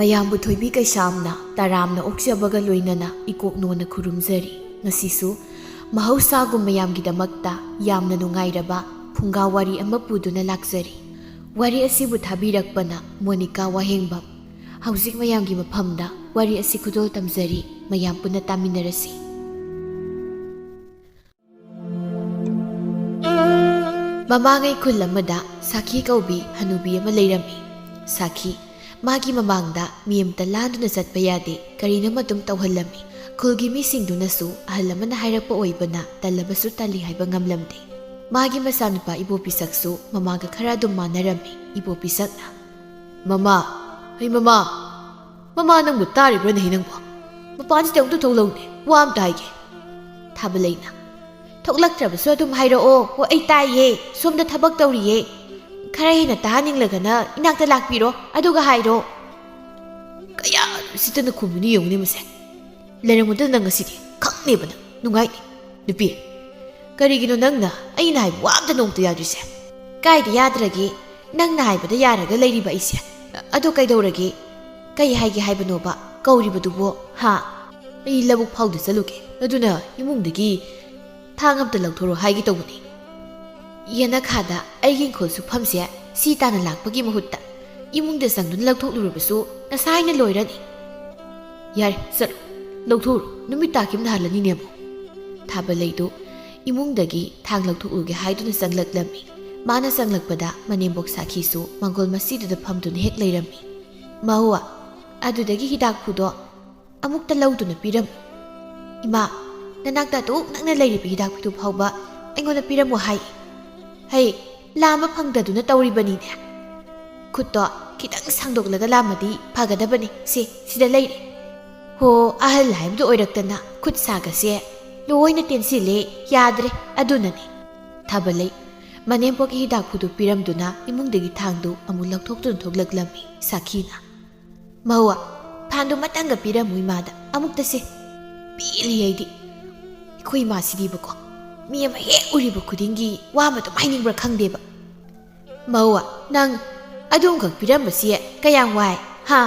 ꯃꯌꯥꯝꯕꯨ ꯊꯣꯏꯕꯤ ꯀꯩꯁꯥꯝꯅ ꯇꯔꯥꯝꯅ ꯑꯣꯛꯆꯕꯒ ꯂꯣꯏꯅꯅ ꯏꯀꯣꯛꯅꯣꯅ ꯈꯨꯔꯨꯝꯖꯔꯤ꯫ ꯉꯁꯤꯁꯨ ꯃꯍꯧꯁꯥꯒꯨꯝ ꯃꯌꯥꯝꯒꯤꯗꯃꯛꯇ ꯌꯥꯝꯅ ꯅꯨꯡꯉꯥꯏꯔꯕ ꯐꯨꯡꯒꯥ ꯋꯥꯔꯤ ꯑꯃ ꯄꯨꯗꯨꯅ ꯂꯥꯛꯆꯔꯤ꯫ ꯋꯥꯔꯤ ꯑꯁꯤꯕꯨ ꯊꯥꯕꯤꯔꯛꯄꯅ ꯃꯣꯅꯤꯀꯥ ꯋꯥꯍꯦꯡꯕꯝ꯫ ꯍꯧꯖꯤꯛ ꯃꯌꯥꯝꯒꯤ ꯃꯐꯝꯗ ꯋꯥꯔꯤ ꯑꯁꯤ ꯈꯨꯗꯣꯜ ꯇꯝꯖꯔꯤ꯫ ꯃꯌꯥꯝ ꯄꯨꯟꯅ ꯇꯥꯃꯤꯟꯅꯔꯁꯤ꯫ ꯃꯃꯥꯡꯉꯩ ꯈꯨꯜ ꯑꯃꯗ ꯁꯥꯈꯤ ꯀꯧꯕꯤ ꯍꯅꯨꯕꯤ ꯑꯃ ꯂꯩꯔꯝꯃꯤ꯫ ꯁꯥꯈꯤ ꯃꯥꯒꯤ ꯃꯃꯥꯡꯗ ꯃꯤ ꯑꯃꯇ ꯂꯥꯟꯗꯨꯅ ꯆꯠꯄ ꯌꯥꯗꯦ, ꯀꯔꯤꯅꯣꯃ ꯑꯗꯨꯝ ꯇꯧꯍꯜꯂꯝꯃꯤ꯫ ꯈꯨꯜꯒꯤ ꯃꯤꯁꯤꯡꯗꯨꯅꯁꯨ ꯑꯍꯜ ꯑꯃꯅ ꯍꯥꯏꯔꯛꯄ ꯑꯣꯏꯕꯅ ꯇꯜꯂꯕꯁꯨ ꯇꯜꯂꯤ ꯍꯥꯏꯕ ꯉꯝꯂꯝꯗꯦ꯫ ꯃꯥꯒꯤ ꯃꯆꯥꯅꯨꯄꯥ ꯏꯕꯣꯄꯤꯁꯛꯁꯨ ꯃꯃꯥꯒ ꯈꯔ ꯑꯗꯨꯝ ꯃꯥꯟꯅꯔꯝꯃꯤ꯫ ꯏꯕꯣꯄꯤꯁꯛꯅ "ꯃꯃꯥ, ꯍꯩ ꯃꯃꯥ, ꯃꯃꯥ ꯅꯪꯕꯨ ꯇꯥꯔꯤꯕ꯭ꯔꯅꯦ ꯅꯪꯕꯨ? ꯃꯄꯥꯟꯁꯤꯗ ꯑꯃꯨꯛꯇ ꯊꯣꯛꯂꯛꯎꯅꯦ, ꯋꯥ ꯑꯃꯇ ꯍꯥꯏꯒꯦ." ꯊꯥꯕꯂꯩꯅ "ꯊꯣꯛꯂꯛꯇ꯭ꯔꯕꯁꯨ ꯑꯗꯨꯝ ꯍꯥꯏꯔꯛꯑꯣ, ꯍꯣ ꯑꯩ ꯇꯥꯏꯌꯦ, ꯁꯣꯝꯗ ꯊꯕꯛ ꯇꯧꯔꯤꯌꯦ. ꯈꯔ ꯍꯦꯟꯅ ꯇꯥꯍꯟꯅꯤꯡꯂꯒꯅ ꯏꯅꯥꯛꯇ ꯂꯥꯛꯄꯤꯔꯣ, ꯑꯗꯨꯒ ꯍꯥꯏꯔꯣ." ꯀꯌꯥ ꯁꯤꯇꯅ ꯈꯨꯝꯃꯤꯅꯤ ꯌꯦꯡꯉꯨꯅꯦ ꯃꯁꯦ꯫ "ꯂꯩꯔꯝꯃꯨꯗ ꯅꯪ ꯉꯁꯤꯗꯤ, ꯈꯪꯅꯦꯕ ꯅꯪ, ꯅꯨꯡꯉꯥꯏꯅꯤ." "ꯅꯨꯄꯤ, ꯀꯔꯤꯒꯤꯅꯣ ꯅꯪꯅ ꯑꯩꯅ ꯍꯥꯏꯕ ꯋꯥ ꯑꯝꯇ ꯅꯣꯡꯇ ꯌꯥꯗ꯭ꯔꯤꯁꯦ?" "ꯀꯥꯏꯗ ꯌꯥꯗ꯭ꯔꯒꯦ? ꯅꯪꯅ ꯍꯥꯏꯕꯗ ꯌꯥꯔꯒ ꯂꯩꯔꯤꯕ ꯑꯩꯁꯦ. ꯑꯗꯣ ꯀꯩꯗꯧꯔꯒꯦ? ꯀꯩ ꯍꯥꯏꯒꯦ ꯍꯥꯏꯕꯅꯣꯕ ꯀꯧꯔꯤꯕꯗꯨꯕꯣ? ꯍꯥ?" "ꯑꯩ ꯂꯧꯕꯨꯛ ꯐꯥꯎꯗ ꯆꯠꯂꯨꯒꯦ, ꯑꯗꯨꯅ ꯏꯃꯨꯡꯗꯒꯤ ꯊꯥꯡ ꯑꯝꯇ ꯂꯧꯊꯣꯔꯣ ꯍꯥꯏꯒꯦ ꯇꯧꯕꯅꯤ." ꯌꯦꯅꯈꯥꯗ ꯑꯩꯒꯤ ꯏꯪꯈꯣꯜ ꯁꯨꯐꯝꯁꯦ ꯁꯤ ꯇꯥꯅ ꯂꯥꯛꯄꯒꯤ ꯃꯍꯨꯠꯇ ꯏꯃꯨꯡꯗ ꯆꯪꯗꯨꯅ ꯂꯧꯊꯣꯛꯂꯨꯔꯕꯁꯨ ꯉꯁꯥꯏꯅ ꯂꯣꯏꯔꯅꯤ." "ꯌꯥꯔꯦ ꯆꯠꯂꯣ, ꯂꯧꯊꯣꯛꯎꯔꯣ, ꯅꯨꯃꯤꯠ ꯇꯥꯈꯤꯕꯅ ꯍꯥꯜꯂꯅꯤꯅꯦꯕꯣ." ꯊꯥꯕꯂꯩꯗꯨ ꯏꯃꯨꯡꯗꯒꯤ ꯊꯥꯡ ꯂꯧꯊꯣꯛꯂꯨꯒꯦ ꯍꯥꯏꯗꯨꯅ ꯆꯪꯂꯛꯂꯝꯃꯤ꯫ ꯃꯥꯅ ꯆꯪꯂꯛꯄꯗ ꯃꯅꯦꯝꯕꯣꯛ ꯁꯥꯈꯤꯁꯨ ꯃꯥꯡꯒꯣꯜ ꯃꯁꯤꯗꯨꯗ ꯐꯝꯗꯨꯅ ꯍꯦꯛ ꯂꯩꯔꯝꯃꯤ꯫ "ꯃꯍꯨꯋꯥ, ꯑꯗꯨꯗꯒꯤ ꯍꯤꯗꯥꯛꯐꯨꯗꯣ ꯑꯃꯨꯛꯇ ꯂꯧꯗꯨꯅ ꯄꯤꯔꯝꯃꯨ." "ꯏꯃꯥ, ꯅꯅꯥꯛꯇ ꯑꯗꯨꯛ ꯅꯛꯅ ꯂꯩꯔꯤꯕ ꯍꯤꯗꯥꯛꯐꯨꯗꯨ ꯐꯥꯎꯕ ꯑꯩꯉꯣꯟꯗ ꯄꯤꯔꯝꯃꯨ ꯍꯥꯏ." "ꯍꯩ, ꯂꯥꯝꯕ ꯐꯪꯗꯗꯨꯅ ꯇꯧꯔꯤꯕꯅꯤꯅꯦ. ꯈꯨꯠꯇꯣ ꯈꯤꯇꯪ ꯁꯥꯡꯗꯣꯛꯂꯒ ꯂꯥꯝꯃꯗꯤ ꯐꯒꯗꯕꯅꯤ. ꯁꯤꯗ ꯂꯩꯔꯦ." "ꯍꯣ, ꯑꯍꯜ ꯍꯥꯏꯕꯗꯨ ꯑꯣꯏꯔꯛꯇꯅ ꯈꯨꯠ ꯁꯥꯒꯁꯦ ꯂꯣꯏꯅ ꯇꯦꯟꯁꯤꯜꯂꯦ, ꯌꯥꯗ꯭ꯔꯦ, ꯑꯗꯨꯅꯅꯤ." ꯊꯥꯕꯂꯩ ꯃꯅꯦꯝꯄꯣꯛꯀꯤ ꯍꯤꯗꯥꯛꯐꯨꯗꯨ ꯄꯤꯔꯝꯗꯨꯅ ꯏꯃꯨꯡꯗꯒꯤ ꯊꯥꯡꯗꯨ ꯑꯃꯨꯛ ꯂꯧꯊꯣꯛꯇꯨꯅ ꯊꯣꯛꯂꯛꯂꯝꯃꯤ꯫ ꯁꯥꯈꯤꯅ "ꯃꯍꯨꯋꯥ, ꯐꯥꯟꯗꯨ ꯃꯇꯪꯒ ꯄꯤꯔꯝꯃꯨ ꯏꯃꯥꯗ, ꯑꯃꯨꯛꯇꯁꯦ." "ꯄꯦꯜꯂꯤ ꯑꯩꯗꯤ, ꯑꯩꯈꯣꯏ ꯏꯃꯥꯁꯤꯗꯤꯕꯀꯣ, ꯃꯤ ꯑꯃ ꯍꯦꯛ ꯎꯔꯤꯕ ꯈꯨꯗꯤꯡꯒꯤ ꯋꯥ ꯑꯃ ꯑꯗꯨꯝ ꯍꯥꯏꯅꯤꯡꯕ꯭ꯔꯥ ꯈꯪꯗꯦꯕ." "ꯃꯍꯨꯋꯥ, ꯅꯪ ꯑꯗꯨꯝꯈꯛ ꯄꯤꯔꯝꯕꯁꯤ ꯀꯌꯥꯝ ꯋꯥꯏ, ꯍꯥ?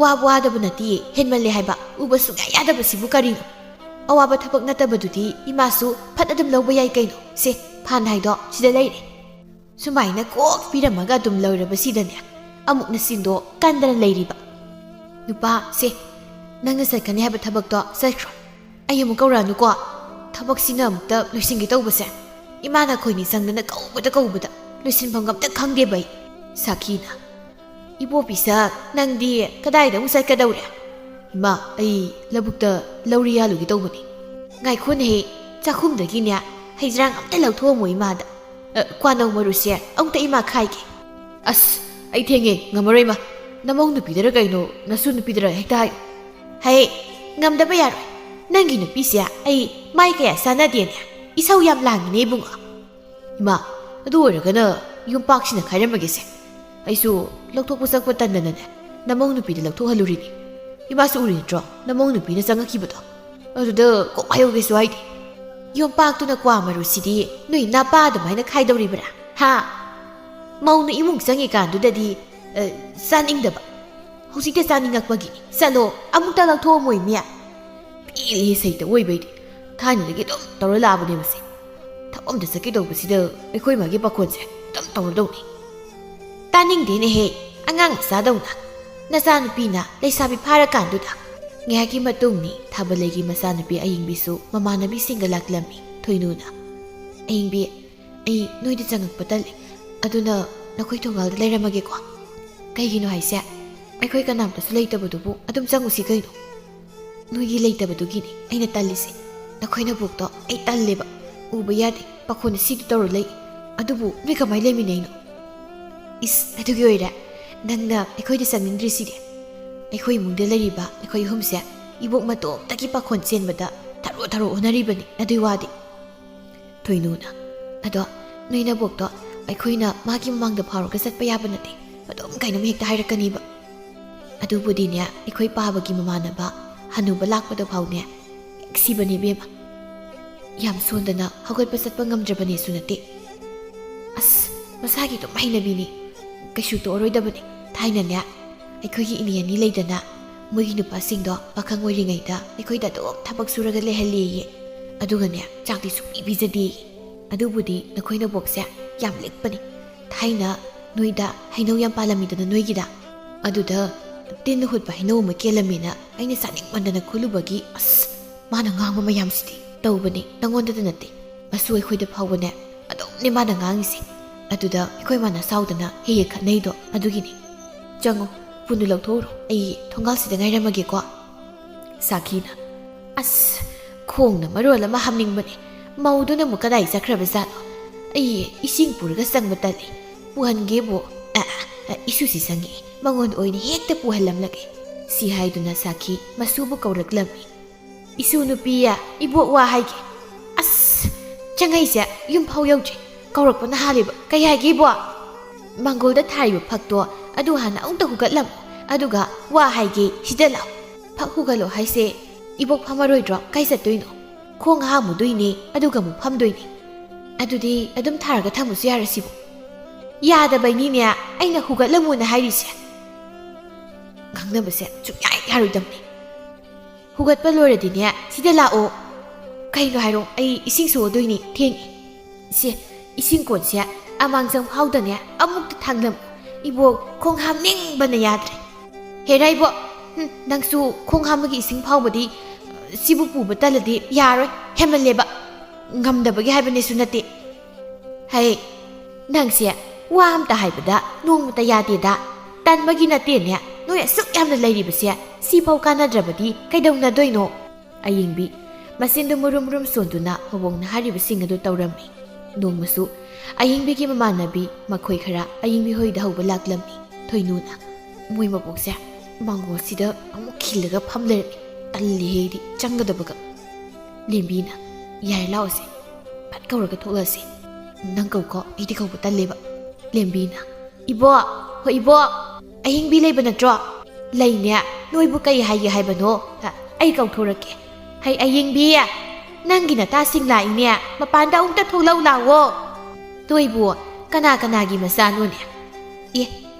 ꯋꯥꯕ ꯋꯥꯗꯕ ꯅꯠꯇꯤꯌꯦ, ꯍꯦꯟꯃꯜꯂꯦ ꯍꯥꯏꯕ. ꯎꯕ ꯁꯨꯡꯌꯥ ꯌꯥꯗꯕꯁꯤꯕꯨ ꯀꯔꯤꯅꯣ? ꯑꯋꯥꯕ ꯊꯕꯛ ꯅꯠꯇꯕꯗꯨꯗꯤ ꯏꯃꯥꯁꯨ ꯐꯠ ꯑꯗꯨꯝ ꯂꯧꯕ ꯌꯥꯏ ꯀꯩꯅꯣ. ꯐꯥꯟ ꯍꯥꯏꯗꯣ ꯁꯤꯗ ꯂꯩꯔꯦ." ꯁꯨꯃꯥꯏꯅ ꯀꯣꯛ ꯄꯤꯔꯝꯃꯒ ꯑꯗꯨꯝ ꯂꯣꯏꯔꯕꯁꯤꯗꯅꯦ ꯑꯃꯨꯛ ꯅꯆꯤꯟꯗꯣ ꯀꯟꯗꯅ ꯂꯩꯔꯤꯕ. "ꯅꯨꯄꯥ, ꯅꯪꯅ ꯆꯠꯀꯅꯤ ꯍꯥꯏꯕ ꯊꯕꯛꯇꯣ ꯆꯠꯈ꯭ꯔꯣ. ꯑꯩ ꯑꯃꯨꯛ ꯀꯧꯔꯛꯑꯅꯨꯀꯣ. ꯊꯕꯛꯁꯤꯅ ꯑꯃꯨꯛꯇ ꯂꯣꯏꯁꯤꯟꯒꯦ ꯇꯧꯕꯁꯦ, ꯏꯃꯥꯅ ꯑꯩꯈꯣꯏꯅꯤ ꯆꯪꯗꯅ ꯀꯧꯕꯗ ꯂꯣꯏꯁꯤꯟꯐꯝꯒ ꯑꯝꯇ ꯈꯪꯗꯦꯕ ꯑꯩ." ꯁꯥꯈꯤꯅ "ꯏꯕꯣꯄꯤꯁꯛ, ꯅꯪꯗꯤ ꯀꯗꯥꯏꯗ ꯑꯃꯨꯛ ꯆꯠꯀꯗꯧꯔꯦ?" "ꯏꯃꯥ, ꯑꯩ ꯂꯧꯕꯨꯛꯇ ꯂꯧꯔꯤ ꯌꯥꯜꯂꯨꯒꯦ ꯇꯧꯕꯅꯤ." "ꯉꯥꯏꯈꯣꯅꯦꯍꯦ, ꯆꯥꯛꯈꯨꯝꯗꯒꯤꯅꯦ ꯍꯩꯖ꯭ꯔꯥꯡ ꯑꯝꯇ ꯂꯧꯊꯣꯛꯑꯝꯃꯣ ꯏꯃꯥꯗ. ꯀ꯭ꯋꯥꯅꯧ ꯃꯔꯨꯁꯦ ꯑꯃꯨꯛꯇ ꯏꯃꯥ ꯈꯥꯏꯒꯦ." "ꯑꯁ, ꯑꯩ ꯊꯦꯡꯉꯦ, ꯉꯝꯃꯔꯣꯏ ꯏꯃꯥ. ꯅꯃꯧ ꯅꯨꯄꯤꯗꯔ ꯀꯩꯅꯣ, ꯅꯁꯨ ꯅꯨꯄꯤꯗꯔ ꯍꯦꯛꯇ ꯍꯥꯏꯌꯨ." "ꯍꯩ, ꯉꯝꯗꯕ ꯌꯥꯔꯣꯏ. ꯅꯪꯒꯤ ꯅꯨꯄꯤꯁꯦ ꯑꯩ ꯃꯥꯏ ꯀꯌా ꯆꯥꯟꯅꯗꯦꯅꯦ. ꯏꯁꯧ ꯌꯥꯝ ꯂꯥꯡꯉꯤꯅꯦ ꯏꯕꯨꯡꯉꯣ." "ꯏꯃꯥ, ꯑꯗꯨ ꯑꯣꯏꯔꯒꯅ ꯌꯨꯝꯄꯥꯛꯁꯤꯅ ꯈꯥꯏꯔꯝꯃꯒꯦꯁꯦ. ꯑꯩꯁꯨ ꯂꯧꯊꯣꯛꯄ ꯆꯪꯄ ꯇꯟꯗꯅꯅꯦ ꯅꯃꯧ ꯅꯨꯄꯤꯗ ꯂꯧꯊꯣꯛꯍꯜꯂꯨꯔꯤꯅꯤ. ꯏꯃꯥꯁꯨ ꯎꯔꯤ ꯅꯠꯇ꯭ꯔꯣ, ꯅꯃꯧ ꯅꯨꯄꯤꯅ ꯆꯪꯉꯛꯈꯤꯕꯗꯣ. ꯑꯗꯨꯗ ꯀꯣꯛ ꯍꯥꯏꯍꯧꯒꯦꯁꯨ ꯍꯥꯏꯗꯦ." "ꯌꯣꯝꯄꯥꯛꯇꯨꯅ ꯀ꯭ꯋꯥ ꯃꯔꯨꯁꯤꯗꯤ ꯅꯣꯏ ꯅꯥꯄꯥ ꯑꯗꯨꯃꯥꯏꯅ ꯈꯥꯏꯗꯧꯔꯤꯕ꯭ꯔꯥ, ꯍꯥ? ꯃꯧꯅ ꯏꯃꯨꯡ ꯆꯪꯉꯤꯀꯥꯟꯗꯨꯗꯗꯤ ꯆꯥꯅꯤꯡꯗꯕ, ꯍꯧꯖꯤꯛꯇ ꯆꯥꯅꯤꯡꯉꯛꯄꯒꯤꯅꯤ. ꯆꯠꯂꯣ, ꯑꯃꯨꯛꯇ ꯂꯧꯊꯣꯛꯑꯝꯃꯣ ꯏꯃꯤ." ꯄꯦꯜꯂꯤ ꯁꯩꯇ ꯑꯣꯏꯕꯩꯗꯤ. ꯊꯥꯏꯅꯗꯒꯤ ꯑꯗꯨꯝ ꯇꯧꯔ ꯂꯥꯛꯑꯕꯅꯦ ꯃꯁꯤ. ꯊꯕꯛ ꯑꯝꯇ ꯆꯠꯀꯦꯗꯧꯕꯁꯤꯗ ꯑꯩꯈꯣꯏ ꯃꯥꯒꯤ ꯄꯥꯈꯣꯟꯁꯦ ꯑꯗꯨꯝ ꯇꯧꯔꯗꯧꯅꯤ. "ꯇꯥꯅꯤꯡꯗꯦꯅꯦꯍꯦ, ꯑꯉꯥꯡ ꯃꯆꯥꯗꯧꯅ. ꯅꯆꯥꯅꯨꯄꯤꯅ ꯂꯩꯁꯥꯕꯤ ꯐꯥꯔꯀꯥꯟꯗꯨꯗ." ꯉꯥꯏꯍꯥꯛꯀꯤ ꯃꯇꯨꯡꯅꯤ ꯊꯥꯕꯂꯩꯒꯤ ꯃꯆꯥꯅꯨꯄꯤ ꯑꯌꯤꯡꯕꯤꯁꯨ ꯃꯃꯥꯟꯅꯕꯤꯁꯤꯡꯒ ꯂꯥꯛꯂꯝꯃꯤ꯫ ꯊꯣꯏꯅꯨꯅ "ꯑꯌꯤꯡꯕꯤ, ꯑꯩ ꯅꯣꯏꯗ ꯆꯪꯉꯛꯄ ꯇꯜꯂꯤ, ꯑꯗꯨꯅ ꯅꯈꯣꯏ ꯊꯣꯡꯒꯥꯜꯗ ꯂꯩꯔꯝꯃꯒꯦꯀꯣ." "ꯀꯩꯒꯤꯅꯣ ꯍꯥꯏꯁꯦ? ꯑꯩꯈꯣই ꯀꯅꯥꯝꯇꯁꯨ ꯂꯩꯇꯕꯗꯨꯕꯨ ꯑꯗꯨꯝ ꯆꯪꯉꯨꯁꯤ ꯀꯩꯅꯣ." "ꯅꯣꯏꯒꯤ ꯂꯩꯇꯕꯗꯨꯒꯤꯅꯤ ꯑꯩꯅ ꯇꯜꯂꯤꯁꯦ. ꯅꯈꯣꯏ ꯅꯕꯣꯛꯇꯣ ꯑꯩ ꯇꯜꯂꯦꯕ. ꯎꯕ ꯌꯥꯗꯦ, ꯄꯥꯈꯣꯟꯅ ꯁꯤꯗ ꯇꯧꯔ ꯂꯩ. ꯑꯗꯨꯕꯨ ꯅꯣꯏ ꯀꯃꯥꯏꯅ ꯂꯩꯃꯤꯟꯅꯩꯅꯣ?" "ꯏꯁ, ꯑꯗꯨꯒꯤ ꯑꯣꯏꯔꯦ ꯅꯪꯅ ꯑꯩꯈꯣꯏꯗ ꯆꯪꯅꯤꯡꯗ꯭ꯔꯤꯁꯤꯗꯤ. ꯑꯩꯈꯣꯏ ꯏꯃꯨꯡꯗ ꯂꯩꯔꯤꯕ ꯑꯩꯈꯣꯏ ꯑꯍꯨꯝꯁꯦ ꯏꯕꯣꯛ ꯃꯇꯣꯝꯇꯒꯤ ꯄꯥꯈꯣꯟ ꯆꯦꯟꯕꯗ ꯊꯔꯣ ꯍꯣꯠꯅꯔꯤꯕꯅꯤ, ꯑꯗꯨꯏ ꯋꯥꯗꯤ." ꯊꯣꯏꯅꯨꯅ "ꯑꯗꯣ ꯅꯣꯏ ꯅꯕꯣꯛꯇꯣ ꯑꯩꯈꯣꯏꯅ ꯃꯥꯒꯤ ꯃꯃꯥꯡꯗ ꯐꯥꯎꯔꯒ ꯆꯠꯄ ꯌꯥꯕ ꯅꯠꯇꯦ. ꯑꯗꯨꯝ ꯀꯩꯅꯣꯝ ꯍꯦꯛꯇ ꯍꯥꯏꯔꯛꯀꯅꯤꯕ. ꯑꯗꯨꯕꯨꯗꯤꯅꯦ ꯑꯩꯈꯣꯏ ꯄꯥꯕꯒꯤ ꯃꯃꯥꯟꯅꯕ ꯍꯅꯨꯕ ꯂꯥꯛꯄꯗ ꯐꯥꯎꯅꯦ ꯍꯦꯛ ꯁꯤꯕꯅꯤ ꯏꯕꯦꯝꯃ. ꯌꯥꯝ ꯁꯣꯟꯗꯅ ꯍꯧꯒꯠꯄ ꯆꯠꯄ ꯉꯝꯗ꯭ꯔꯕꯅꯦꯁꯨ ꯅꯠꯇꯦ. ꯑꯁ, ꯃꯁꯥꯒꯤ ꯑꯗꯨꯝ ꯍꯩꯅꯕꯤꯅꯤ, ꯀꯩꯁꯨ ꯇꯣꯛꯑꯔꯣꯏꯗꯕꯅꯤ. ꯊꯥꯏꯅꯅꯦ ꯑꯩꯈꯣꯏꯒꯤ ꯏꯅꯦ ꯑꯅꯤ ꯂꯩꯗꯅ ꯃꯣꯏꯒꯤ ꯅꯨꯄꯥꯁꯤꯡꯗꯣ ꯄꯥꯈꯪ ꯑꯣꯏꯔꯤꯉꯩꯗ ꯑꯩꯈꯣꯏꯗ ꯑꯗꯨꯝ ꯊꯕꯛ ꯁꯨꯔꯒ ꯂꯩꯍꯜꯂꯦꯌꯦ ꯑꯗꯨꯒꯅꯦ ꯆꯥꯛꯇꯤ ꯁꯨꯡꯄꯤ ꯄꯤꯖꯗꯦꯌꯦ ꯑꯗꯨꯕꯨꯗꯤ ꯅꯈꯣꯏ ꯅꯕꯣꯛꯁꯦ ꯌꯥꯝ ꯂꯤꯛꯄꯅꯤ ꯊꯥꯏꯅ ꯅꯣꯏꯗ ꯍꯩꯅꯧ ꯌꯥꯝ ꯄꯥꯜꯂꯝꯃꯤꯗꯅ ꯅꯣꯏꯒꯤꯗ ꯑꯗꯨꯗ ꯇꯤꯟꯅ ꯍꯨꯠꯄ ꯍꯩꯅꯧ ꯑꯃ ꯀꯦꯜꯂꯝꯃꯦꯅ ꯑꯩꯅ ꯆꯥꯅꯤꯡꯃꯟꯗꯅ ꯈꯨꯜꯂꯨꯕꯒꯤ ꯃꯥꯅ ꯉꯥꯡꯕ ꯃꯌꯥꯝꯁꯤꯗꯤ ꯇꯧꯕꯅꯤ ꯅꯪꯉꯣꯟꯗꯗ ꯅꯠꯇꯦ ꯃꯁꯨ ꯑꯩꯈꯣꯏꯗ ꯐꯥꯎꯕꯅꯦ ꯑꯗꯨꯝꯅꯦ ꯃꯥꯅ ꯉꯥꯡꯉꯤꯁꯤ ꯑꯗꯨꯗ ꯑꯩꯈꯣꯏ ꯃꯥꯅ ꯁꯥꯎꯗꯅ ꯍꯦꯛ ꯍꯦꯛ ꯈꯠꯅꯩꯗꯣ ꯑꯗꯨꯒꯤꯅꯤ ꯆꯪꯉꯣ ꯄꯨꯟꯅ ꯂꯧꯊꯣꯛꯎꯔꯣ ꯑꯩ ꯊꯣꯡꯒꯥꯜꯁꯤꯗ ꯉꯥꯏꯔꯝꯃꯒꯦꯀꯣ ꯁꯥꯈꯤꯅ ꯑꯁ ꯈꯣꯡꯅ ꯃꯔꯣꯜ ꯑꯃ ꯍꯥꯝꯅꯤꯡꯕꯅꯦ ꯃꯧꯗꯨꯅ ꯑꯃꯨꯛ ꯀꯗꯥꯏ ꯆꯠꯈ꯭ꯔꯕꯖꯥꯠꯅꯣ ꯑꯩ ꯏꯁꯤꯡ ꯄꯨꯔꯒ ꯆꯪꯕ ꯇꯜꯂꯤ ꯄꯨꯍꯟꯒꯦꯕꯨ ꯏꯁꯨꯁꯤ ꯆꯪꯉꯤ ꯃꯉꯣꯟ ꯑꯣꯏꯅ ꯍꯦꯛꯇ ꯄꯨꯍꯜꯂꯝꯂꯒꯦ ꯁꯤ ꯍꯥꯏꯗꯨꯅ ꯁꯥꯈꯤ ꯃꯁꯨꯕꯨ ꯀꯧꯔꯛꯂꯝꯃꯤ 이수 누피야 이보 와 하이게 아스 ꯆꯪꯉꯩꯁꯦ ꯌꯨꯝꯐꯥꯎ ꯌꯧꯗ꯭ꯔꯤ ꯀꯧꯔꯛꯄꯅ ꯍꯥꯜꯂꯤꯕ ꯀꯩ ꯍꯥꯏꯒꯦ ꯏꯕꯣ ꯃꯥꯡꯒꯣꯜꯗ ꯊꯥꯔꯤꯕ ꯐꯛꯇꯣ ꯑꯗꯨ ꯍꯥꯟꯅ ꯑꯃꯨꯛꯇ ꯍꯨꯒꯠꯂꯝꯃꯣ ꯑꯗꯨꯒ ꯋꯥ ꯍꯥꯏꯒꯦ ꯁꯤꯗ ꯂꯥꯛꯑꯣ ꯐꯛ ꯍꯨꯒꯠꯂꯣ ꯍꯥꯏꯁꯦ 이복 ꯐꯝꯃꯔꯣꯏꯗ꯭ꯔꯣ ꯀꯥꯏ ꯆꯠꯇꯣꯏꯅꯣ ꯈꯣꯡ ꯍꯥꯝꯃꯨꯗꯣꯏꯅꯦ ꯑꯗꯨꯒ ꯑꯃꯨꯛ ꯐꯝꯗꯣꯏꯅꯦ ꯑꯗꯨꯗꯤ ꯑꯗꯨꯝ ꯊꯥꯔꯒ ꯊꯝꯃꯨꯁꯨ ꯌꯥꯔꯁꯤꯕꯨ ꯌꯥꯗꯕꯩꯅꯤꯅꯦ ꯑꯩꯅ ꯍꯨꯒꯠꯂꯝꯃꯣꯅ ꯍꯥꯏꯔꯤꯁꯦ ꯉꯥꯡꯅꯕꯁꯦ ꯁꯨꯡꯌꯥ ꯌꯥꯔꯣꯏꯗꯕꯅꯤ ꯍꯨꯒꯠꯄ ꯂꯣꯏꯔꯗꯤꯅꯦ ꯁꯤꯗ ꯂꯥꯛꯑꯣ ꯀꯩꯅꯣ ꯍꯥꯏꯔꯣ ꯑꯩ ꯏꯁꯤꯡ ꯁꯣꯛꯑꯗꯣꯏꯅꯤ ꯊꯦꯡꯉꯤ ꯁꯦ ꯏꯁꯤꯡ ꯀꯣꯟꯁꯦ ꯑꯃꯥꯡꯖꯪ ꯐꯥꯎꯗꯅꯦ ꯑꯃꯨꯛꯇ ꯊꯥꯡꯂꯝꯃꯨ 이복 ꯈꯣꯡ ꯍꯥꯝꯅꯤꯡꯕꯅ ꯌꯥꯗ꯭ꯔꯦ ꯍꯦꯔꯥ 이복 ꯅꯪꯁꯨ ꯈꯣꯡ ꯍꯥꯝꯕꯒꯤ ꯏꯁꯤꯡ ꯐꯥꯎꯕꯗꯤ ꯁꯤꯕꯨ ꯄꯨꯕ ꯇꯜꯂꯗꯤ ꯌꯥꯔꯣꯏ ꯍꯦꯃꯜꯂꯦꯕ ꯉꯝꯗꯕꯒꯤ ꯍꯥꯏꯕꯅꯦꯁꯨ ꯅꯠꯇꯦ ꯍꯩ ꯅꯪꯁꯦ ꯋꯥ ꯑꯝꯇ ꯍꯥꯏꯕꯗ ꯅꯣꯡꯃꯇ ꯌꯥꯗꯦꯗ ꯇꯟꯕꯒꯤ ꯅꯠꯇꯦꯅꯦ ꯅꯣꯏ ꯑꯁꯨꯛ ꯌꯥꯝꯅ ꯂꯩꯔꯤꯕꯁꯦ ꯁꯤꯐꯥꯎ ꯀꯥꯟꯅꯗ꯭ꯔꯕꯗꯤ ꯀꯩꯗꯧꯅꯗꯣꯏꯅꯣ ꯑꯌꯦꯡꯕꯤ ꯃꯆꯤꯟꯗꯨ ꯃꯨꯔꯨꯝ ꯃꯨꯔꯨꯝ ꯁꯣꯟꯗꯨꯅ ꯃꯕꯣꯛꯅ ꯍꯥꯏꯔꯤꯕꯁꯤꯡ ꯑꯗꯨ ꯇꯧꯔꯝꯃꯤ ꯅꯣꯡꯃꯁꯨ ꯑꯌꯦꯡꯕꯤꯒꯤ ꯃꯃꯥꯟꯅꯕꯤ ꯃꯈꯣꯏ ꯈꯔ ꯑꯌꯦꯡꯕꯤ ꯍꯣꯏꯗ ꯍꯧꯕ ꯂꯥꯛꯂꯝꯃꯤ ꯊꯣꯏꯅꯨꯅ ꯃꯣꯏ ꯃꯕꯣꯛꯁꯦ ꯃꯥꯡꯒꯣꯜꯁꯤꯗ ꯑꯃꯨꯛ ꯈꯤꯜꯂꯒ ꯐꯝ ꯂꯩꯔꯝꯃꯤ ꯇꯜꯂꯤꯍꯦꯗꯤ ꯆꯪꯒꯗꯕꯒ ꯂꯦꯝꯕꯤꯅ ꯌꯥꯔꯦ ꯂꯥꯛꯑꯣꯁꯦ ꯐꯠ ꯀꯧꯔꯒ ꯊꯣꯛꯂꯁꯤ ꯅꯪ ꯀꯧꯀꯣ ꯑꯩꯗꯤ ꯀꯧꯕ ꯇꯜꯂꯦꯕ ꯂꯦꯝꯕꯤꯅ ꯏꯕꯣ ꯍꯣꯏ ꯏꯕꯣ ꯑꯌꯦꯡꯕꯤ ꯂꯩꯕ ꯅꯠꯇ꯭ꯔꯣ ꯂꯩꯅꯦ ꯅꯣꯏꯕꯨ ꯀꯩ ꯍꯥꯏꯒꯦ ꯍꯥꯏꯕꯅꯣ ꯑꯩ ꯀꯧꯊꯣꯔꯛꯀꯦ ꯍꯩ ꯑꯌꯦꯡꯕꯤ ꯅꯪꯒꯤ ꯅꯇꯥꯁꯤꯡ ꯂꯥꯛꯏꯅꯦ ꯃꯄꯥꯟꯗ ꯑꯃꯨꯛꯇ ꯊꯣꯛꯂꯛꯎ ꯂꯥꯛꯑꯣ ꯅꯣꯏꯕꯨ ꯀꯅꯥ ꯀꯅꯥꯒꯤ ꯃꯆꯥꯅꯣꯅꯦ ꯑꯦ